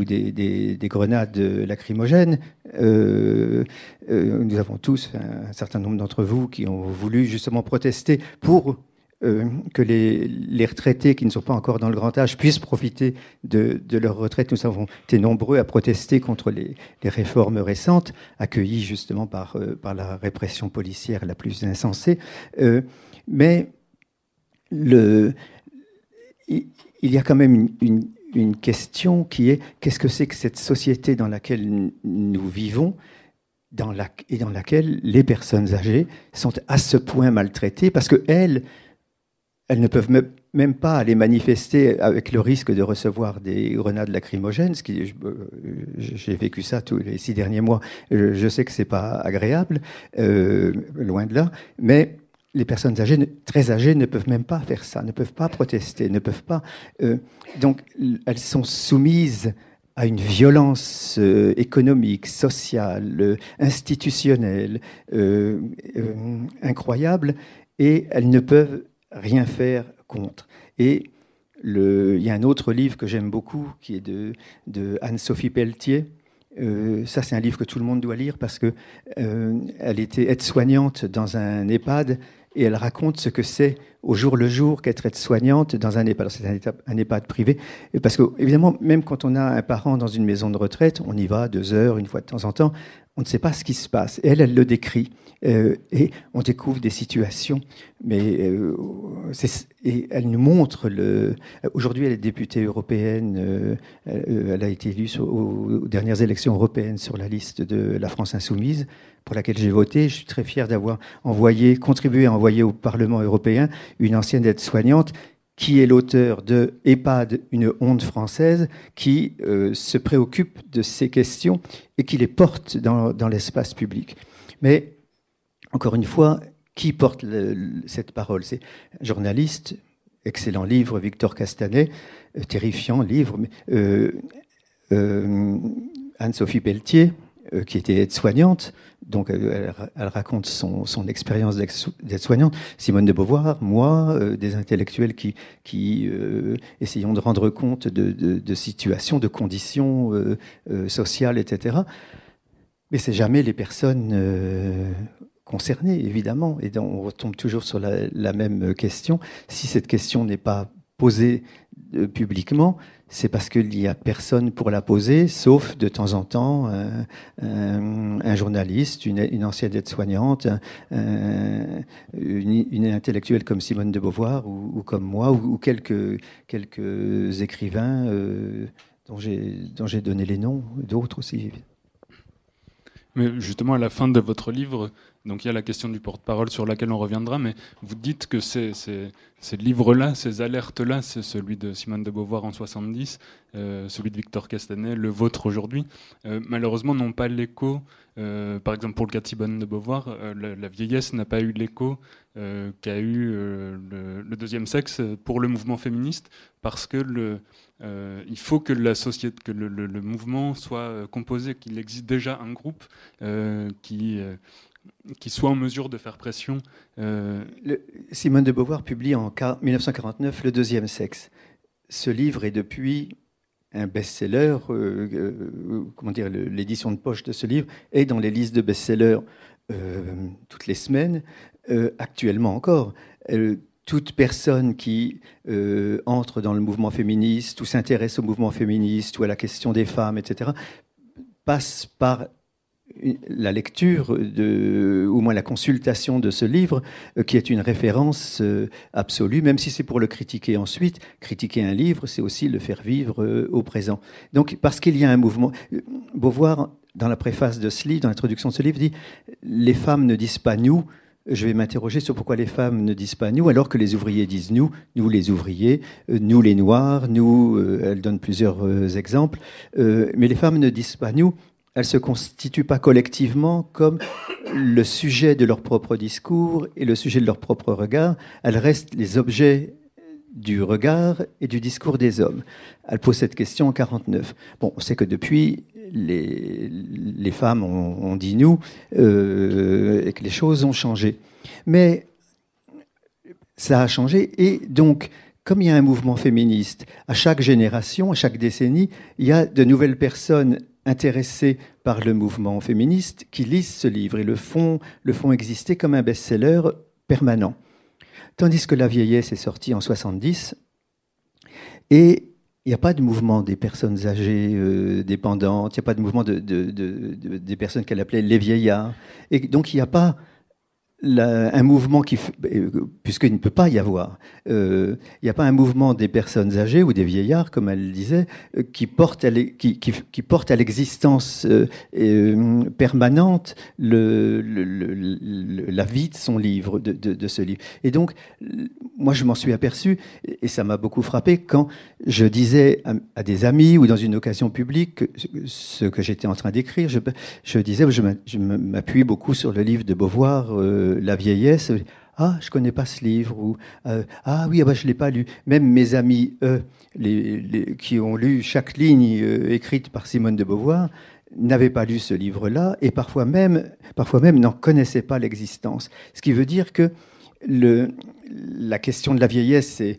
des grenades lacrymogènes. Nous avons tous, un certain nombre d'entre vous, qui ont voulu justement protester pour que les retraités qui ne sont pas encore dans le grand âge puissent profiter de leur retraite. Nous avons été nombreux à protester contre les réformes récentes, accueillies justement par la répression policière la plus insensée. Mais il y a quand même une question qui est: qu'est-ce que c'est que cette société dans laquelle nous vivons, dans laquelle les personnes âgées sont à ce point maltraitées, parce qu'elles ne peuvent même pas aller manifester avec le risque de recevoir des grenades lacrymogènes. J'ai vécu ça tous les 6 derniers mois. Je sais que c'est pas agréable, loin de là, mais les personnes âgées, très âgées, ne peuvent même pas faire ça, ne peuvent pas protester, ne peuvent pas. Donc, elles sont soumises à une violence économique, sociale, institutionnelle, incroyable, et elles ne peuvent rien faire contre. Et il y a un autre livre que j'aime beaucoup, qui est de Anne-Sophie Pelletier. Ça, c'est un livre que tout le monde doit lire parce que elle était aide-soignante dans un EHPAD et elle raconte ce que c'est au jour le jour qu'être aide-soignante dans un EHPAD. C'est un EHPAD privé. Parce que, évidemment, même quand on a un parent dans une maison de retraite, on y va 2 heures, une fois de temps en temps, on ne sait pas ce qui se passe. Et elle le décrit. Et on découvre des situations. Mais et elle nous montre Aujourd'hui, elle est députée européenne. Elle a été élue aux dernières élections européennes sur la liste de la France Insoumise, pour laquelle j'ai voté. Je suis très fier d'avoir contribué à envoyer au Parlement européen une ancienne aide-soignante qui est l'auteur de EHPAD, une honte française, qui se préoccupe de ces questions et qui les porte dans l'espace public. Mais, encore une fois, qui porte cette parole? C'est un journaliste, excellent livre, Victor Castanet, terrifiant livre, Anne-Sophie Pelletier, qui était aide-soignante, donc elle raconte son expérience d'aide-soignante. Simone de Beauvoir, moi, des intellectuels qui essayons de rendre compte de situations, de conditions sociales, etc. Mais c'est jamais les personnes concernées, évidemment. Et donc on retombe toujours sur la même question. Si cette question n'est pas posée publiquement, c'est parce qu'il n'y a personne pour la poser, sauf de temps en temps un journaliste, une ancienne aide-soignante, une intellectuelle comme Simone de Beauvoir ou comme moi, ou quelques écrivains dont j'ai donné les noms, d'autres aussi. Mais justement, à la fin de votre livre, donc il y a la question du porte-parole sur laquelle on reviendra, mais vous dites que ces livres-là, ces alertes-là, c'est celui de Simone de Beauvoir en 70, celui de Victor Castanet, le vôtre aujourd'hui, malheureusement n'ont pas l'écho. Par exemple, pour le cas de Simone de Beauvoir, la vieillesse n'a pas eu l'écho qu'a eu le deuxième sexe pour le mouvement féministe, parce que il faut que la société, que le mouvement soit composé, qu'il existe déjà un groupe qui soit en mesure de faire pression. Simone de Beauvoir publie en 1949 Le deuxième sexe. Ce livre est depuis un best-seller. L'édition de poche de ce livre est dans les listes de best-sellers toutes les semaines, actuellement encore. Toute personne qui entre dans le mouvement féministe ou s'intéresse au mouvement féministe ou à la question des femmes, etc., passe par la lecture, au moins la consultation de ce livre, qui est une référence absolue, même si c'est pour le critiquer ensuite. Critiquer un livre, c'est aussi le faire vivre au présent. Donc, parce qu'il y a un mouvement... Beauvoir, dans la préface de ce livre, dans l'introduction de ce livre, dit « Les femmes ne disent pas nous ». Je vais m'interroger sur pourquoi les femmes ne disent pas nous, alors que les ouvriers disent nous les ouvriers, nous les noirs, nous... elle donne plusieurs exemples. Mais les femmes ne disent pas nous. Elles ne se constituent pas collectivement comme le sujet de leur propre discours et le sujet de leur propre regard. Elles restent les objets du regard et du discours des hommes. Elle pose cette question en 1949. Bon, on sait que depuis, les femmes ont dit nous et que les choses ont changé. Mais ça a changé et donc... Comme il y a un mouvement féministe, à chaque génération, à chaque décennie, il y a de nouvelles personnes intéressés par le mouvement féministe qui lisent ce livre et le font exister comme un best-seller permanent. Tandis que La vieillesse est sortie en 70 et il n'y a pas de mouvement des personnes âgées dépendantes, il n'y a pas de mouvement des personnes qu'elle appelait les vieillards. Et donc il n'y a pas un mouvement puisqu'il ne peut pas y avoir, il n'y a pas un mouvement des personnes âgées ou des vieillards, comme elle disait, qui porte à l'existence permanente la vie de son livre, de ce livre. Et donc, moi, je m'en suis aperçu, et ça m'a beaucoup frappé, quand je disais à des amis ou dans une occasion publique ce que j'étais en train d'écrire, je disais, je m'appuie beaucoup sur le livre de Beauvoir, La vieillesse. Ah, je connais pas ce livre. Ou ah oui, je l'ai pas lu. Même mes amis, qui ont lu chaque ligne écrite par Simone de Beauvoir, n'avaient pas lu ce livre-là et parfois même n'en connaissaient pas l'existence. Ce qui veut dire que la question de la vieillesse, c'est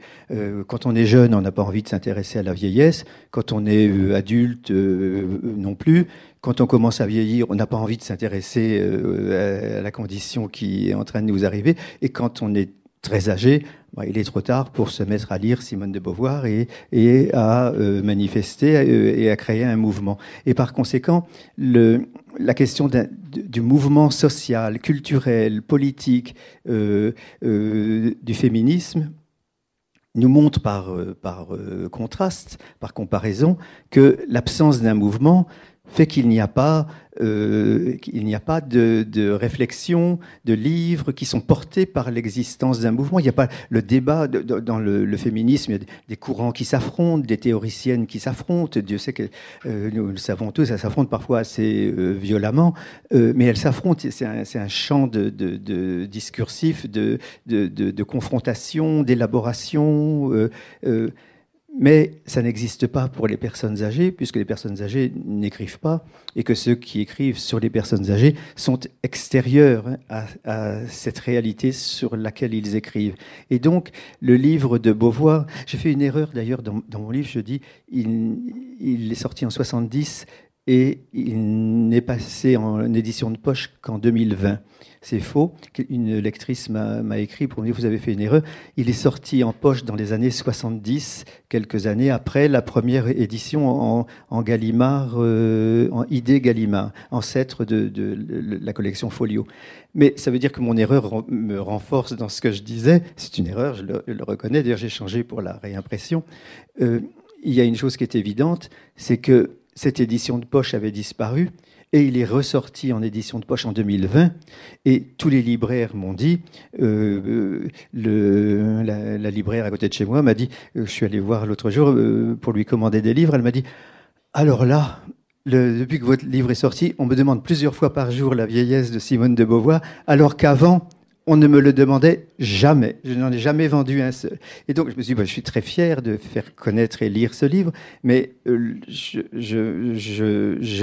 quand on est jeune, on n'a pas envie de s'intéresser à la vieillesse. Quand on est adulte, non plus. Quand on commence à vieillir, on n'a pas envie de s'intéresser à la condition qui est en train de nous arriver. Et quand on est très âgé, il est trop tard pour se mettre à lire Simone de Beauvoir et à manifester et à créer un mouvement. Et par conséquent, la question du mouvement social, culturel, politique du féminisme nous montre par contraste, par comparaison, que l'absence d'un mouvement fait qu'il n'y a pas de réflexion, de livres qui sont portés par l'existence d'un mouvement. Il n'y a pas le débat dans le féminisme. Il y a des courants qui s'affrontent, des théoriciennes qui s'affrontent. Dieu sait que nous le savons tous, elles s'affrontent parfois assez violemment, mais elles s'affrontent. C'est un champ de discursif, de confrontation, d'élaboration. Mais ça n'existe pas pour les personnes âgées, puisque les personnes âgées n'écrivent pas, et que ceux qui écrivent sur les personnes âgées sont extérieurs à cette réalité sur laquelle ils écrivent. Et donc, le livre de Beauvoir, j'ai fait une erreur d'ailleurs dans mon livre, je dis, il est sorti en 70 et il n'est passé en édition de poche qu'en 2020. C'est faux. Une lectrice m'a écrit pour me dire, vous avez fait une erreur. Il est sorti en poche dans les années 70, quelques années après la première édition en Gallimard, en ID Gallimard, ancêtre de la collection Folio. Mais ça veut dire que mon erreur me renforce dans ce que je disais. C'est une erreur, je le reconnais. D'ailleurs, j'ai changé pour la réimpression. Il y a une chose qui est évidente, c'est que cette édition de poche avait disparu. Et il est ressorti en édition de poche en 2020. Et tous les libraires m'ont dit, la libraire à côté de chez moi m'a dit, je suis allé voir l'autre jour pour lui commander des livres, elle m'a dit, alors là, depuis que votre livre est sorti, on me demande plusieurs fois par jour La vieillesse de Simone de Beauvoir, alors qu'avant, on ne me le demandait jamais. Je n'en ai jamais vendu un seul. Et donc, je me suis dit, je suis très fier de faire connaître et lire ce livre, mais je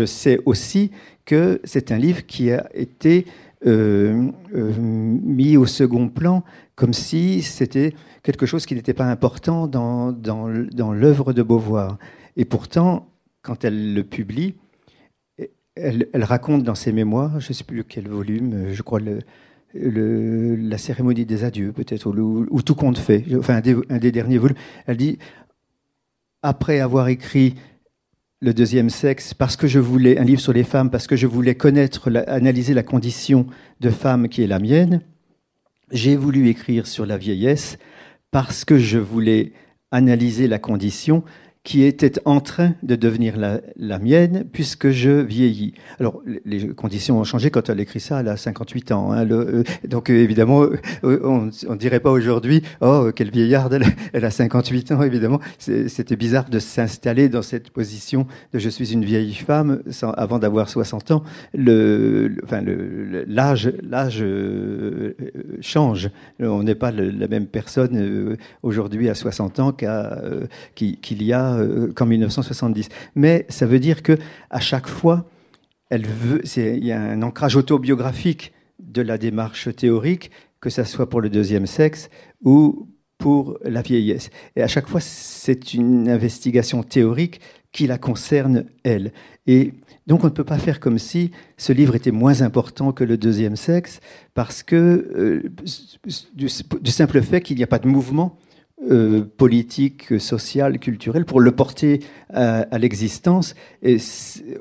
sais aussi que c'est un livre qui a été mis au second plan, comme si c'était quelque chose qui n'était pas important dans l'œuvre de Beauvoir. Et pourtant, quand elle le publie, elle raconte dans ses mémoires, je ne sais plus quel volume, je crois la cérémonie des adieux, peut-être, ou tout compte fait, enfin un des derniers volumes. Elle dit, après avoir écrit Le deuxième sexe, parce que je voulais un livre sur les femmes, parce que je voulais analyser la condition de femme qui est la mienne, j'ai voulu écrire sur la vieillesse parce que je voulais analyser la condition qui était en train de devenir la mienne, puisque je vieillis. Alors, les conditions ont changé quand elle écrit ça, elle a 58 ans. Hein, donc, évidemment, on ne dirait pas aujourd'hui, oh, quelle vieillarde, elle a 58 ans, évidemment. C'était bizarre de s'installer dans cette position de « je suis une vieille femme » avant d'avoir 60 ans. L'âge change. On n'est pas la même personne aujourd'hui à 60 ans qu'il y a qu'en 1970. Mais ça veut dire que à chaque fois, il y a un ancrage autobiographique de la démarche théorique, que ça soit pour le deuxième sexe ou pour la vieillesse. Et à chaque fois, c'est une investigation théorique qui la concerne, elle. Et donc on ne peut pas faire comme si ce livre était moins important que le deuxième sexe, parce que du simple fait qu'il n'y a pas de mouvement politique, social, culturel pour le porter à l'existence. Et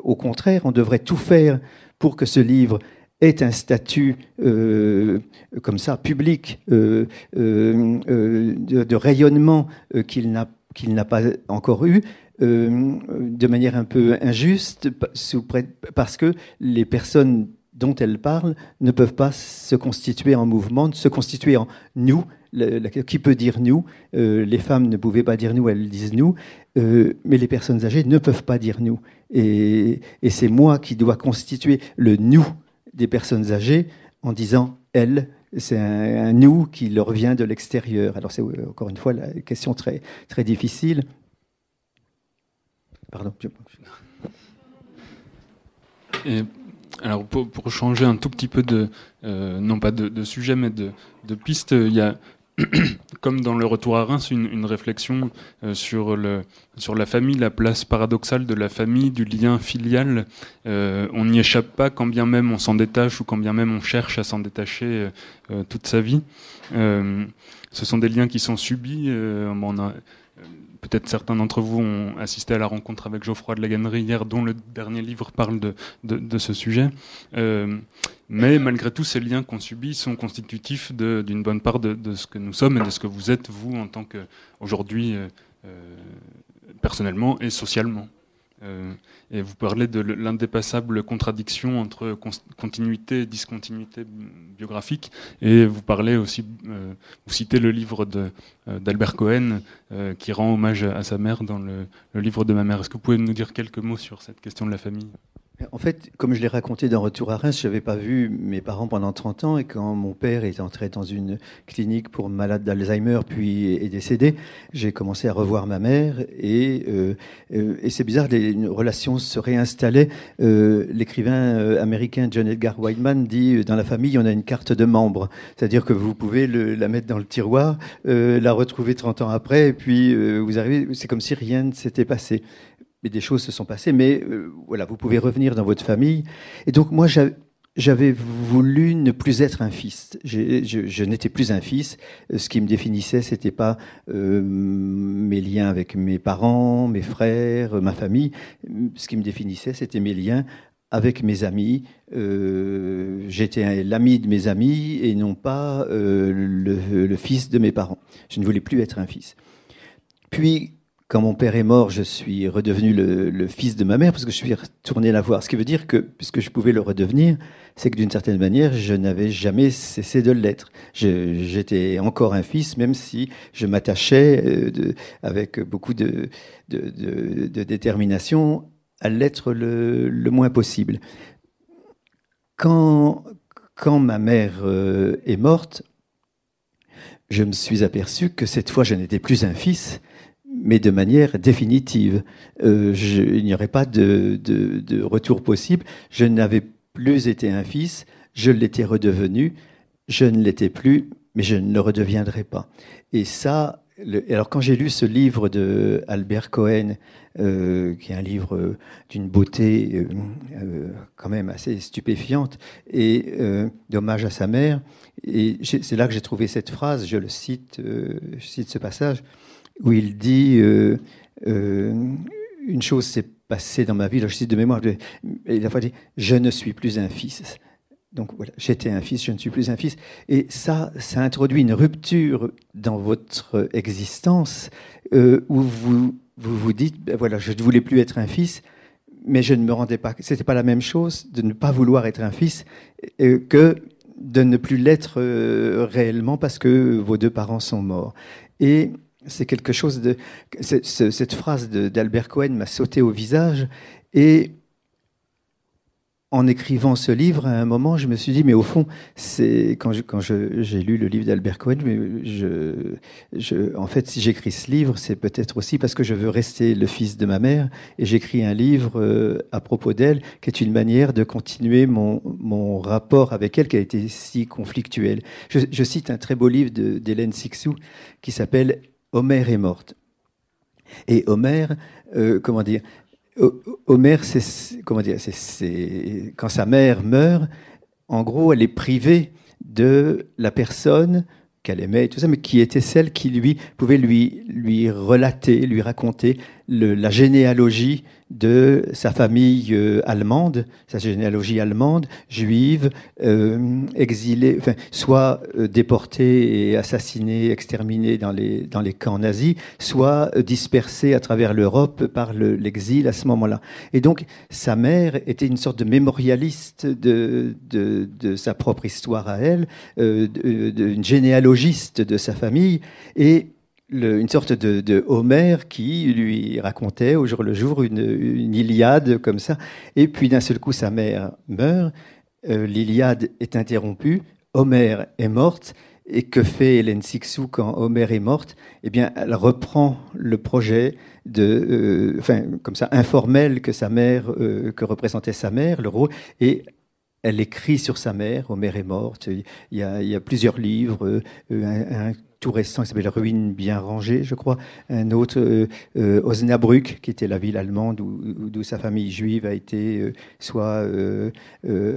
au contraire, on devrait tout faire pour que ce livre ait un statut comme ça, public, de rayonnement qu'il n'a pas encore eu, de manière un peu injuste, parce que les personnes dont elle parle ne peuvent pas se constituer en mouvement, se constituer en nous. Qui peut dire nous? Les femmes ne pouvaient pas dire nous, elles disent nous, mais les personnes âgées ne peuvent pas dire nous. Et c'est moi qui dois constituer le nous des personnes âgées en disant elles. C'est un nous qui leur vient de l'extérieur. Alors c'est encore une fois la question très, très difficile. Pardon. Et alors pour changer un tout petit peu non pas de sujet, mais de piste, il y a, comme dans le Retour à Reims, une réflexion sur la famille, la place paradoxale de la famille, du lien filial. On n'y échappe pas, quand bien même on s'en détache ou quand bien même on cherche à s'en détacher toute sa vie. Ce sont des liens qui sont subis. Peut-être certains d'entre vous ont assisté à la rencontre avec Geoffroy de la Gannerie hier, dont le dernier livre parle de ce sujet. Mais malgré tout, ces liens qu'on subit sont constitutifs d'une bonne part de ce que nous sommes et de ce que vous êtes, vous, en tant qu'aujourd'hui, personnellement et socialement. Et vous parlez de l'indépassable contradiction entre continuité et discontinuité biographique, et vous parlez aussi, vous citez le livre d'Albert Cohen qui rend hommage à sa mère dans le livre de ma mère. Est-ce que vous pouvez nous dire quelques mots sur cette question de la famille ? En fait, comme je l'ai raconté dans Retour à Reims, je n'avais pas vu mes parents pendant 30 ans, et quand mon père est entré dans une clinique pour malades d'Alzheimer puis est décédé, j'ai commencé à revoir ma mère, et c'est bizarre, une relation se réinstallait. L'écrivain américain John Edgar Wideman dit, dans la famille, on a une carte de membre, c'est-à-dire que vous pouvez la mettre dans le tiroir, la retrouver 30 ans après, et puis vous arrivez, c'est comme si rien ne s'était passé. Mais des choses se sont passées, mais voilà, vous pouvez revenir dans votre famille. Et donc moi, j'avais voulu ne plus être un fils. Je n'étais plus un fils. Ce qui me définissait, c'était pas mes liens avec mes parents, mes frères, ma famille. Ce qui me définissait, c'était mes liens avec mes amis. J'étais l'ami de mes amis et non pas le fils de mes parents. Je ne voulais plus être un fils. Puis, quand mon père est mort, je suis redevenu le fils de ma mère parce que je suis retourné la voir. Ce qui veut dire que, puisque je pouvais le redevenir, c'est que d'une certaine manière, je n'avais jamais cessé de l'être. J'étais encore un fils, même si je m'attachais avec beaucoup de détermination à l'être le moins possible. Quand ma mère est morte, je me suis aperçu que cette fois, je n'étais plus un fils, mais de manière définitive. Il n'y aurait pas de retour possible. Je n'avais plus été un fils, je l'étais redevenu, je ne l'étais plus, mais je ne le redeviendrai pas. Et ça, alors quand j'ai lu ce livre de Albert Cohen, qui est un livre d'une beauté quand même assez stupéfiante, et d'hommage à sa mère, et c'est là que j'ai trouvé cette phrase, je cite ce passage, où il dit une chose s'est passée dans ma vie, là je cite de mémoire, il a dit « je ne suis plus un fils ». Donc voilà, j'étais un fils, je ne suis plus un fils. Et ça introduit une rupture dans votre existence où vous dites ben voilà, je ne voulais plus être un fils, mais je ne me rendais pas. C'était pas la même chose de ne pas vouloir être un fils que de ne plus l'être réellement parce que vos deux parents sont morts. Et c'est quelque chose de... Cette phrase d'Albert Cohen m'a sauté au visage, et en écrivant ce livre, à un moment, je me suis dit, mais au fond, quand j'ai lu le livre d'Albert Cohen, en fait, si j'écris ce livre, c'est peut-être aussi parce que je veux rester le fils de ma mère, et j'écris un livre à propos d'elle, qui est une manière de continuer mon rapport avec elle, qui a été si conflictuel. Je cite un très beau livre d'Hélène Sixou, qui s'appelle « Homère est morte ». Et Homère, Homer, comment dire, quand sa mère meurt, en gros, elle est privée de la personne qu'elle aimait et tout ça, mais qui était celle qui pouvait lui relater, lui raconter la généalogie de sa famille allemande, sa généalogie allemande, juive, exilée, enfin, soit déportée et assassinée, exterminée dans les camps nazis, soit dispersée à travers l'Europe par l'exil à ce moment-là. Et donc, sa mère était une sorte de mémorialiste de sa propre histoire à elle, une généalogiste de sa famille, et une sorte de Homère qui lui racontait au jour le jour une Iliade comme ça. Et puis d'un seul coup, sa mère meurt, l'Iliade est interrompue, Homère est morte. Et que fait Hélène Cixous quand Homère est morte? Eh bien, elle reprend le projet comme ça, informel que que représentait sa mère, le rôle, et elle écrit sur sa mère. Homère est morte. Il y a plusieurs livres, un tout récent qui s'appelle Ruines bien rangées, je crois. Un autre, Osnabrück, qui était la ville allemande d'où sa famille juive a été soit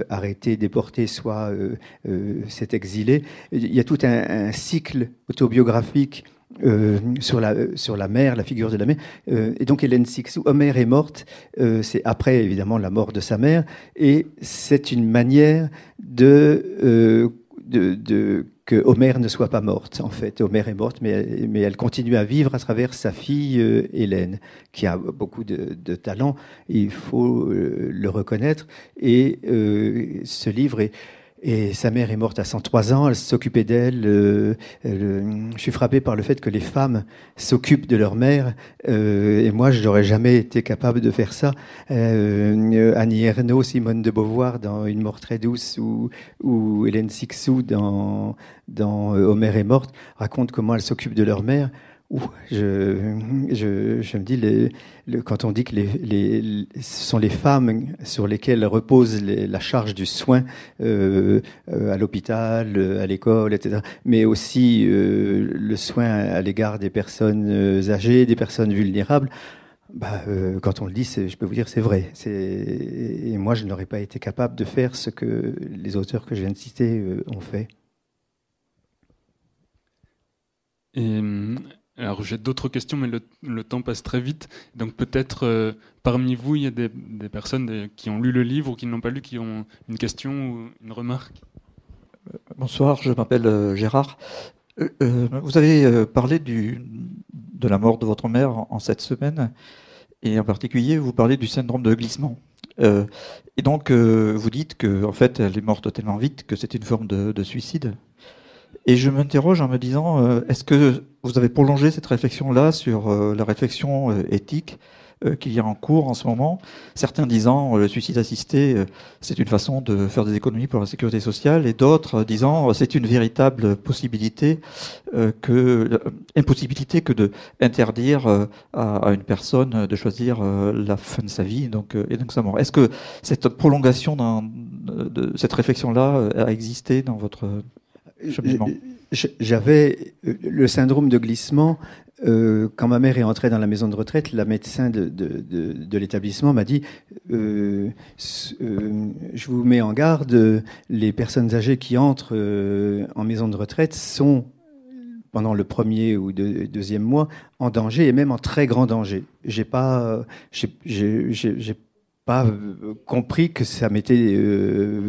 arrêtée, déportée, soit s'est exilée. Il y a tout un cycle autobiographique sur la mère, la figure de la mère. Et donc Hélène Cixous, Homère est morte, c'est après évidemment la mort de sa mère, et c'est une manière que Homère ne soit pas morte, en fait. Homère est morte, mais elle continue à vivre à travers sa fille Hélène, qui a beaucoup de talent, il faut le reconnaître. Et ce livre et sa mère est morte à 103 ans, elle s'occupait d'elle. Je suis frappé par le fait que les femmes s'occupent de leur mère, et moi je n'aurais jamais été capable de faire ça. Annie Ernaux, Simone de Beauvoir dans Une mort très douce, ou Hélène Cixous dans Homère est morte, racontent comment elles s'occupent de leur mère. Je me dis, quand on dit que ce sont les femmes sur lesquelles repose la charge du soin à l'hôpital, à l'école, etc., mais aussi le soin à l'égard des personnes âgées, des personnes vulnérables, quand on le dit, je peux vous dire, c'est vrai. Et moi, je n'aurais pas été capable de faire ce que les auteurs que je viens de citer ont fait. Alors j'ai d'autres questions, mais le temps passe très vite. Donc peut-être parmi vous, il y a des personnes qui ont lu le livre ou qui ne l'ont pas lu, qui ont une question ou une remarque. Bonsoir, je m'appelle Gérard. Vous avez parlé de la mort de votre mère en cette semaine, et en particulier vous parlez du syndrome de glissement. Et donc vous dites que en fait elle est morte tellement vite que c'est une forme de suicide. Et je m'interroge en me disant, est-ce que vous avez prolongé cette réflexion-là sur la réflexion éthique qu'il y a en cours en ce moment? Certains disant le suicide assisté, c'est une façon de faire des économies pour la sécurité sociale, et d'autres disant c'est une véritable possibilité, impossibilité que de interdire à une personne de choisir la fin de sa vie, et donc sa mort. Est-ce que cette prolongation de cette réflexion-là a existé dans votre cheminement? J'avais le syndrome de glissement. Quand ma mère est entrée dans la maison de retraite, la médecin de l'établissement m'a dit je vous mets en garde, les personnes âgées qui entrent en maison de retraite sont, pendant le premier ou deuxième mois, en danger, et même en très grand danger. J'ai pas compris que ça m'était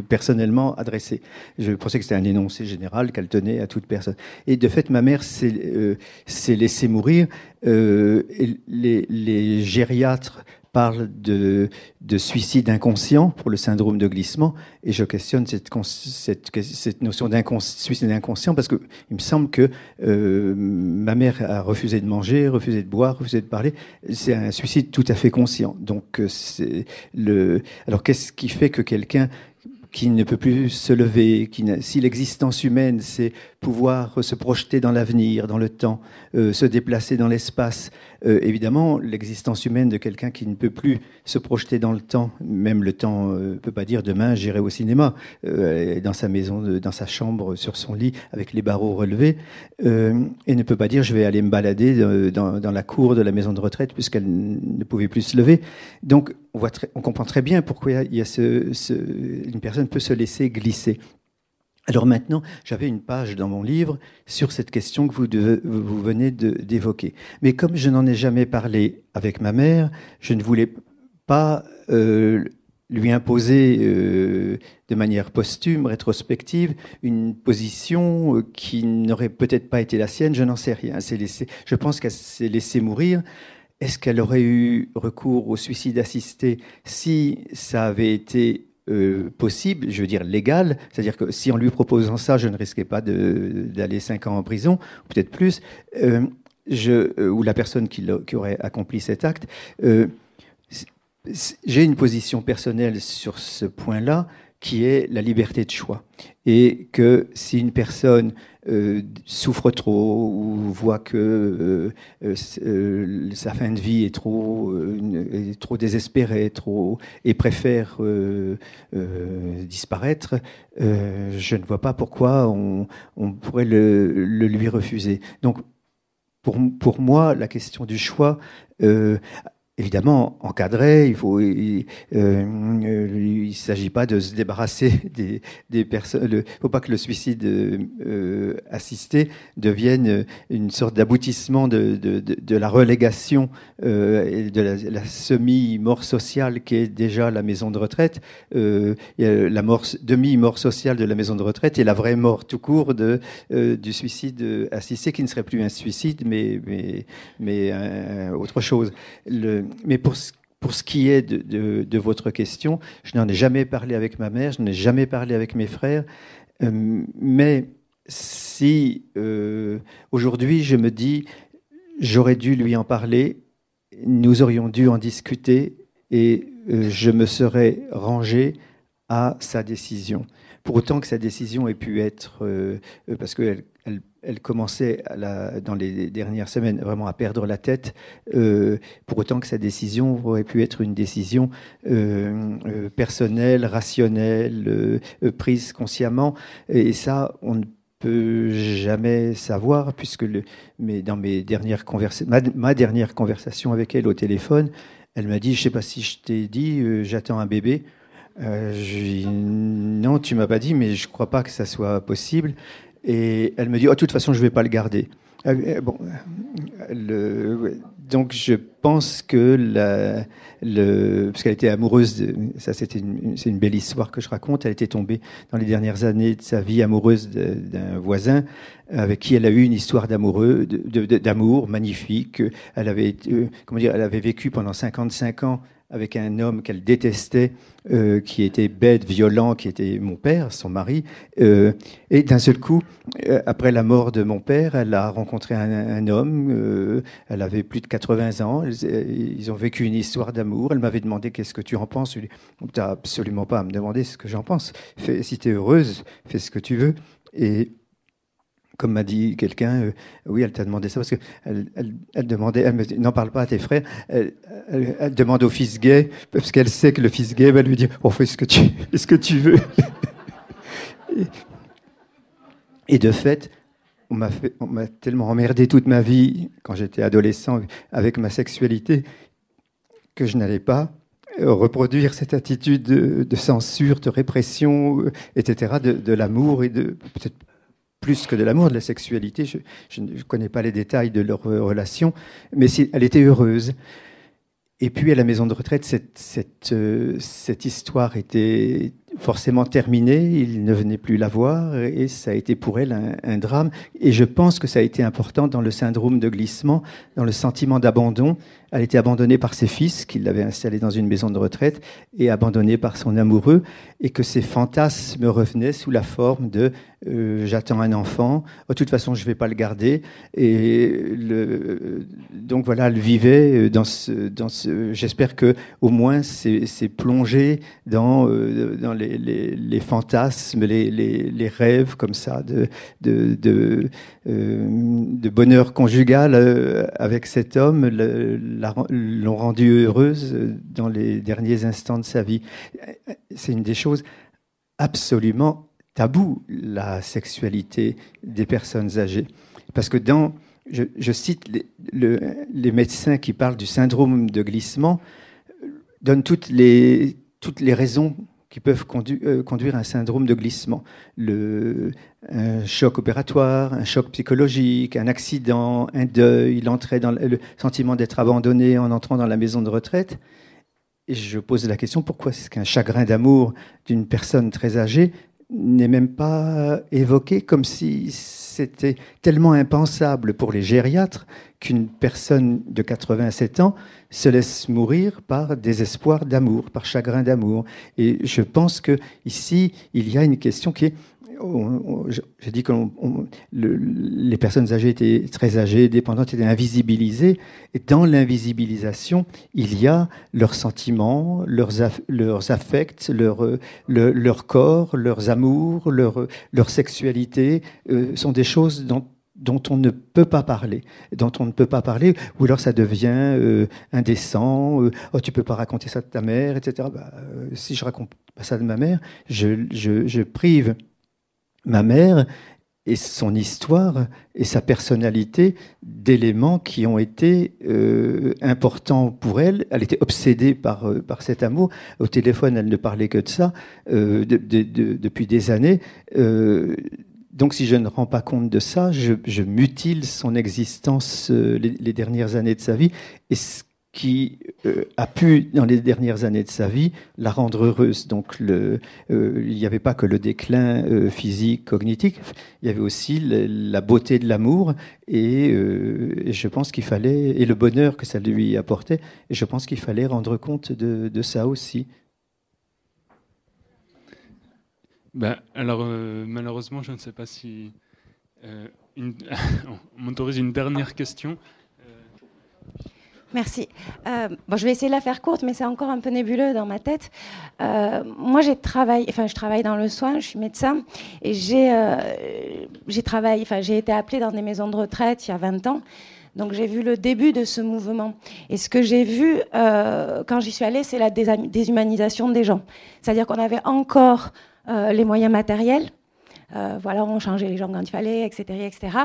personnellement adressé. Je pensais que c'était un énoncé général qu'elle tenait à toute personne. Et de fait, ma mère s'est laissée mourir. Les gériatres parlent de suicide inconscient pour le syndrome de glissement, et je questionne cette notion de suicide inconscient, parce que il me semble que ma mère a refusé de manger, refusé de boire, refusé de parler. C'est un suicide tout à fait conscient. Donc alors qu'est-ce qui fait que quelqu'un qui ne peut plus se lever, si l'existence humaine, c'est pouvoir se projeter dans l'avenir, dans le temps, se déplacer dans l'espace, évidemment, l'existence humaine de quelqu'un qui ne peut plus se projeter dans le temps, même le temps ne peut pas dire demain j'irai au cinéma, dans sa maison, dans sa chambre, sur son lit, avec les barreaux relevés, et ne peut pas dire je vais aller me balader dans la cour de la maison de retraite puisqu'elle ne pouvait plus se lever. Donc on comprend très bien pourquoi il y a une personne peut se laisser glisser. Alors maintenant, j'avais une page dans mon livre sur cette question que vous venez d'évoquer. Mais comme je n'en ai jamais parlé avec ma mère, je ne voulais pas lui imposer de manière posthume, rétrospective, une position qui n'aurait peut-être pas été la sienne, je n'en sais rien. Je pense qu'elle s'est laissée mourir. Est-ce qu'elle aurait eu recours au suicide assisté si ça avait été possible, je veux dire légal, c'est-à-dire que si en lui proposant ça, je ne risquais pas d'aller 5 ans en prison, ou peut-être plus, ou la personne qui aurait accompli cet acte, j'ai une position personnelle sur ce point-là, qui est la liberté de choix. Et que si une personne souffre trop ou voit que sa fin de vie est trop désespérée, et préfère disparaître, je ne vois pas pourquoi on pourrait le lui refuser. Donc, pour moi, la question du choix... évidemment, encadré, il ne s'agit pas de se débarrasser des personnes. Il ne faut pas que le suicide assisté devienne une sorte d'aboutissement de la relégation et de la semi-mort sociale qui est déjà la maison de retraite. Il y a la demi-mort sociale de la maison de retraite et la vraie mort tout court du suicide assisté, qui ne serait plus un suicide, mais autre chose. Mais pour ce qui est de votre question, je n'en ai jamais parlé avec ma mère, je n'en ai jamais parlé avec mes frères, mais si aujourd'hui je me dis j'aurais dû lui en parler, nous aurions dû en discuter et je me serais rangé à sa décision. Pour autant que sa décision ait pu être, parce qu'elle commençait dans les dernières semaines vraiment à perdre la tête, pour autant que sa décision aurait pu être une décision personnelle, rationnelle, prise consciemment. Et ça, on ne peut jamais savoir, puisque dans ma dernière conversation avec elle au téléphone, elle m'a dit, je ne sais pas si je t'ai dit, j'attends un bébé. Je lui ai dit, non, tu m'as pas dit, mais je crois pas que ça soit possible. Et elle me dit, de toute façon, je vais pas le garder. Donc je pense que parce qu'elle était amoureuse, c'est une belle histoire que je raconte. Elle était tombée dans les dernières années de sa vie amoureuse d'un voisin avec qui elle a eu une histoire d'amour magnifique. Elle avait vécu pendant 55 ans avec un homme qu'elle détestait, qui était bête, violent, qui était mon père, son mari. Et d'un seul coup, après la mort de mon père, elle a rencontré un homme. Elle avait plus de 80 ans. Ils ont vécu une histoire d'amour. Elle m'avait demandé qu'est-ce que tu en penses. Je lui ai dit, t'as absolument pas à me demander ce que j'en pense. Si tu es heureuse, fais ce que tu veux. Et comme m'a dit quelqu'un, oui, elle t'a demandé ça parce qu'elle demandait, elle me dit, n'en parle pas à tes frères, elle demande au fils gay, parce qu'elle sait que le fils gay va lui dire, fais ce que tu veux. Et de fait, on m'a tellement emmerdé toute ma vie, quand j'étais adolescent, avec ma sexualité, que je n'allais pas reproduire cette attitude de censure, de répression, etc., de l'amour et peut-être plus que de l'amour, de la sexualité. Je ne connais pas les détails de leur relation, mais elle était heureuse. Et puis à la maison de retraite, cette histoire était forcément terminée, il ne venait plus la voir, et ça a été pour elle un drame. Et je pense que ça a été important dans le syndrome de glissement, dans le sentiment d'abandon. elle a été abandonnée par ses fils, qui l'avaient installée dans une maison de retraite, et abandonnée par son amoureux, et que ses fantasmes revenaient sous la forme de j'attends un enfant, de toute façon je ne vais pas le garder. Et donc voilà, elle vivait dans ce j'espère que au moins c'est plongé dans les fantasmes, les rêves comme ça de bonheur conjugal avec cet homme l'ont rendue heureuse dans les derniers instants de sa vie. C'est une des choses absolument tabou, la sexualité des personnes âgées. Parce que je cite les médecins qui parlent du syndrome de glissement, donnent toutes les raisons qui peuvent conduire à un syndrome de glissement. Un choc opératoire, un choc psychologique, un accident, un deuil, l'entrée dans le sentiment d'être abandonné en entrant dans la maison de retraite. Et je pose la question, pourquoi est-ce qu'un chagrin d'amour d'une personne très âgée n'est même pas évoqué, comme si c'était tellement impensable pour les gériatres qu'une personne de 87 ans se laisse mourir par désespoir d'amour, par chagrin d'amour. Et je pense que ici, il y a une question qui est... J'ai dit que les personnes âgées étaient très âgées, dépendantes, étaient invisibilisées. Et dans l'invisibilisation, il y a leurs sentiments, leurs affects, leur corps, leurs amours, leur sexualité, sont des choses dont on ne peut pas parler, ou alors ça devient indécent. Oh, tu peux pas raconter ça de ta mère, etc. Si je raconte pas ça de ma mère, je prive ma mère et son histoire et sa personnalité d'éléments qui ont été importants pour elle. Elle était obsédée par cet amour. Au téléphone, elle ne parlait que de ça depuis des années. Donc si je ne rends pas compte de ça, je mutile son existence les dernières années de sa vie. Et ce qui a pu, dans les dernières années de sa vie, la rendre heureuse. Donc, il n'y avait pas que le déclin physique, cognitif, il y avait aussi la beauté de l'amour et je pense qu'il fallait, et le bonheur que ça lui apportait, et je pense qu'il fallait rendre compte de ça aussi. Alors, malheureusement, je ne sais pas si on m'autorise une dernière question. Merci. Je vais essayer de la faire courte, mais c'est encore un peu nébuleux dans ma tête. Moi, je travaille dans le soin, je suis médecin, et j'ai été appelée dans des maisons de retraite il y a 20 ans. Donc, j'ai vu le début de ce mouvement. Et ce que j'ai vu quand j'y suis allée, c'est la déshumanisation des gens. C'est-à-dire qu'on avait encore les moyens matériels. On changeait les gens quand il fallait, etc. etc.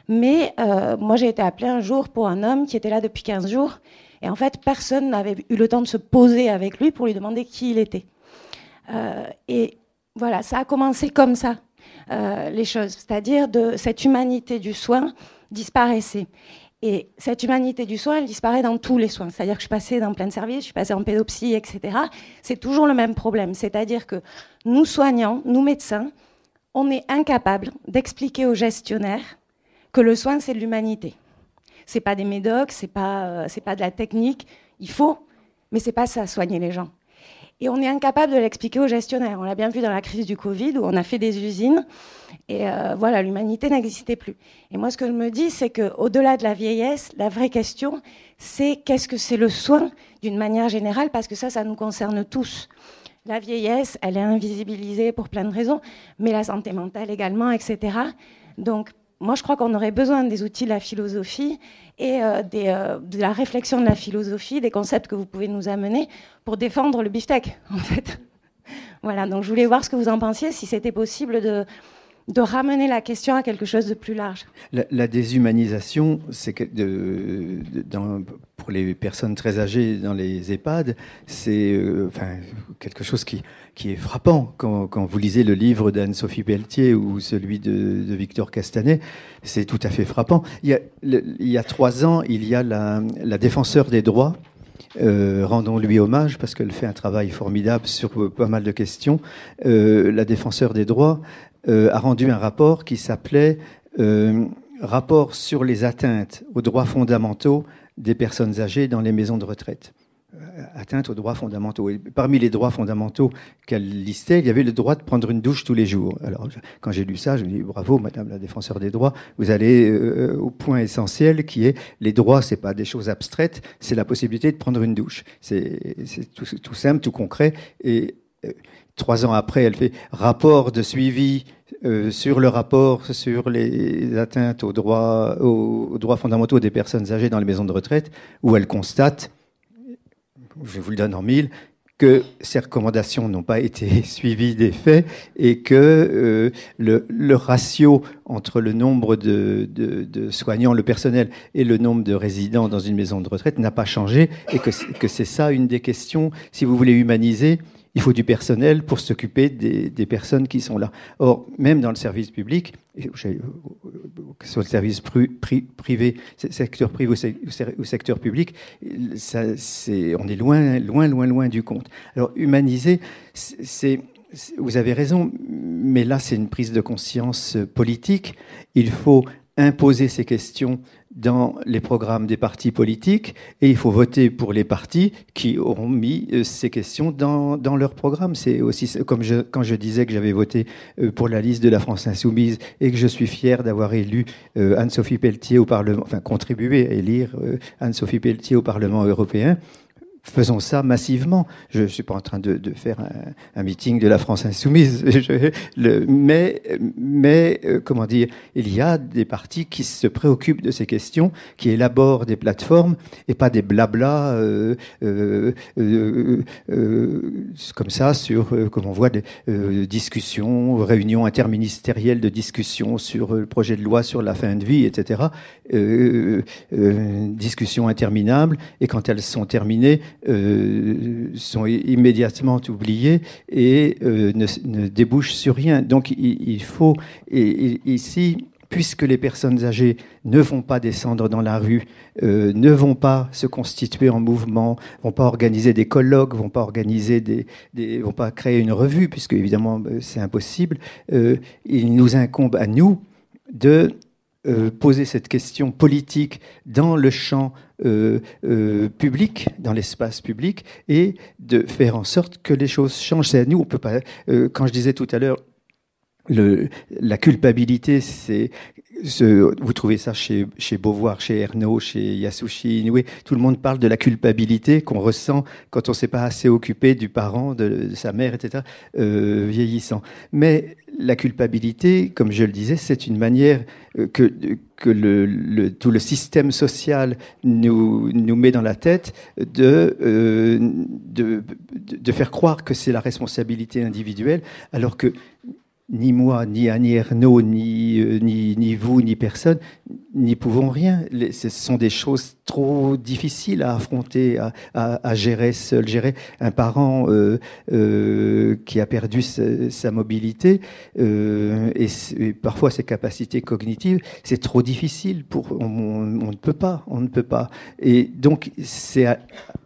Mais moi, j'ai été appelée un jour pour un homme qui était là depuis 15 jours. Et en fait, personne n'avait eu le temps de se poser avec lui pour lui demander qui il était. Et voilà, ça a commencé comme ça, les choses. C'est-à-dire de cette humanité du soin disparaissait. Et cette humanité du soin, elle disparaît dans tous les soins. C'est-à-dire que je suis passée dans plein de services, je suis passée en pédopsie, etc. C'est toujours le même problème. C'est-à-dire que nous soignants, nous médecins, on est incapable d'expliquer aux gestionnaires que le soin, c'est de l'humanité. C'est pas des médocs, c'est pas de la technique. Il faut, mais c'est pas ça, soigner les gens. Et on est incapable de l'expliquer aux gestionnaires. On l'a bien vu dans la crise du Covid, où on a fait des usines, et l'humanité n'existait plus. Et moi, ce que je me dis, c'est qu'au-delà de la vieillesse, la vraie question, c'est qu'est-ce que c'est le soin, d'une manière générale, parce que ça nous concerne tous. La vieillesse, elle est invisibilisée pour plein de raisons, mais la santé mentale également, etc. Donc, moi, je crois qu'on aurait besoin des outils de la philosophie et de la réflexion de la philosophie, des concepts que vous pouvez nous amener pour défendre le beefsteak, en fait. Voilà, donc je voulais voir ce que vous en pensiez, si c'était possible de ramener la question à quelque chose de plus large. La déshumanisation, c'est que pour les personnes très âgées dans les EHPAD, c'est quelque chose qui est frappant. Quand vous lisez le livre d'Anne-Sophie Pelletier ou celui de Victor Castanet, c'est tout à fait frappant. Il y a 3 ans, il y a la défenseure des droits, rendons-lui hommage parce qu'elle fait un travail formidable sur pas mal de questions. La défenseure des droits a rendu un rapport qui s'appelait « Rapport sur les atteintes aux droits fondamentaux des personnes âgées dans les maisons de retraite. Atteinte aux droits fondamentaux. Et parmi les droits fondamentaux qu'elle listait, il y avait le droit de prendre une douche tous les jours. Alors, quand j'ai lu ça, je me dis bravo, Madame la défenseur des droits, vous allez au point essentiel qui est les droits, c'est pas des choses abstraites, c'est la possibilité de prendre une douche. C'est tout simple, tout concret. Et 3 ans après, elle fait rapport de suivi sur le rapport sur les atteintes aux droits fondamentaux des personnes âgées dans les maisons de retraite, où elle constate, je vous le donne en 1000, que ces recommandations n'ont pas été suivies des faits et que le ratio entre le nombre de soignants, le personnel, et le nombre de résidents dans une maison de retraite n'a pas changé, et que c'est ça une des questions. Si vous voulez humaniser, il faut du personnel pour s'occuper des personnes qui sont là. Or, même dans le service public, que ce soit le service privé, secteur privé ou secteur public, on est loin du compte. Alors, humaniser, vous avez raison, mais là, c'est une prise de conscience politique. Il faut imposer ces questions dans les programmes des partis politiques, et il faut voter pour les partis qui auront mis ces questions dans leur programme. C'est aussi comme quand je disais que j'avais voté pour la liste de la France Insoumise et que je suis fier d'avoir élu Anne-Sophie Pelletier au Parlement, enfin contribué à élire Anne-Sophie Pelletier au Parlement européen. Faisons ça massivement. Je ne suis pas en train de faire un meeting de la France Insoumise. Mais comment dire, il y a des partis qui se préoccupent de ces questions, qui élaborent des plateformes et pas des blablas comme ça comme on voit des discussions, réunions interministérielles de discussions sur le projet de loi sur la fin de vie, etc. Discussions interminables, et quand elles sont terminées, sont immédiatement oubliés et ne débouchent sur rien. Donc il faut, et ici, puisque les personnes âgées ne vont pas descendre dans la rue, ne vont pas se constituer en mouvement, vont pas organiser des colloques, vont pas organiser vont pas créer une revue, puisque évidemment c'est impossible, il nous incombe à nous de poser cette question politique dans le champ public, dans l'espace public, et de faire en sorte que les choses changent. C'est à nous, on peut pas. Quand je disais tout à l'heure, la culpabilité, c'est vous trouvez ça chez Beauvoir, chez Ernaud, chez Yasushi Inoue. Tout le monde parle de la culpabilité qu'on ressent quand on ne s'est pas assez occupé du parent, de sa mère, etc., vieillissant. Mais la culpabilité, comme je le disais, c'est une manière que tout le système social nous met dans la tête de faire croire que c'est la responsabilité individuelle, alors que ni moi, ni Annie Ernaux, ni vous, ni personne, n'y pouvons rien. Ce sont des choses trop difficiles à affronter, à gérer seul. Gérer un parent qui a perdu sa mobilité et parfois ses capacités cognitives, c'est trop difficile. On ne peut pas. Et donc, c'est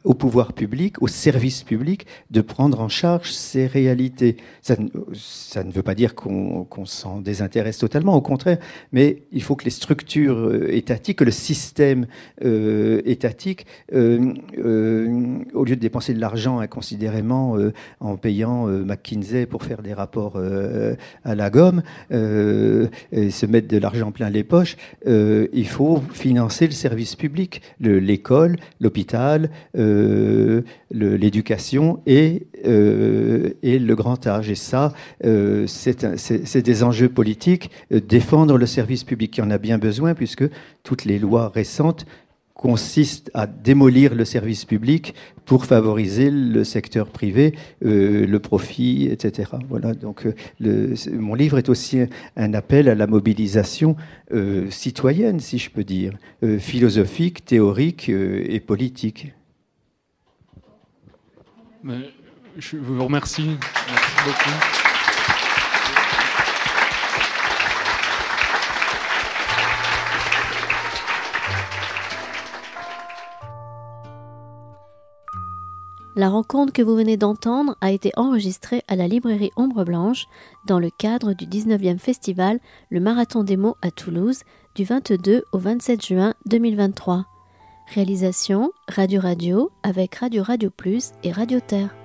au pouvoir public, au service public, de prendre en charge ces réalités. Ça ne veut pas dire qu'on s'en désintéresse totalement, au contraire, mais il faut que les structures étatiques, que le système étatique, au lieu de dépenser de l'argent inconsidérément en payant McKinsey pour faire des rapports à la gomme, et se mettre de l'argent plein les poches, il faut financer le service public, l'école, l'hôpital, l'éducation et le grand âge. Et ça, c'est des enjeux politiques. Défendre le service public qui en a bien besoin, puisque toutes les lois récentes consistent à démolir le service public pour favoriser le secteur privé, le profit, etc. Voilà. Donc, mon livre est aussi un appel à la mobilisation citoyenne, si je peux dire, philosophique, théorique et politique. Je vous remercie. Merci beaucoup. La rencontre que vous venez d'entendre a été enregistrée à la librairie Ombre Blanche dans le cadre du 19e festival Le Marathon des mots à Toulouse du 22 au 27 juin 2023. Réalisation Radio Radio avec Radio Radio Plus et Radio Terre.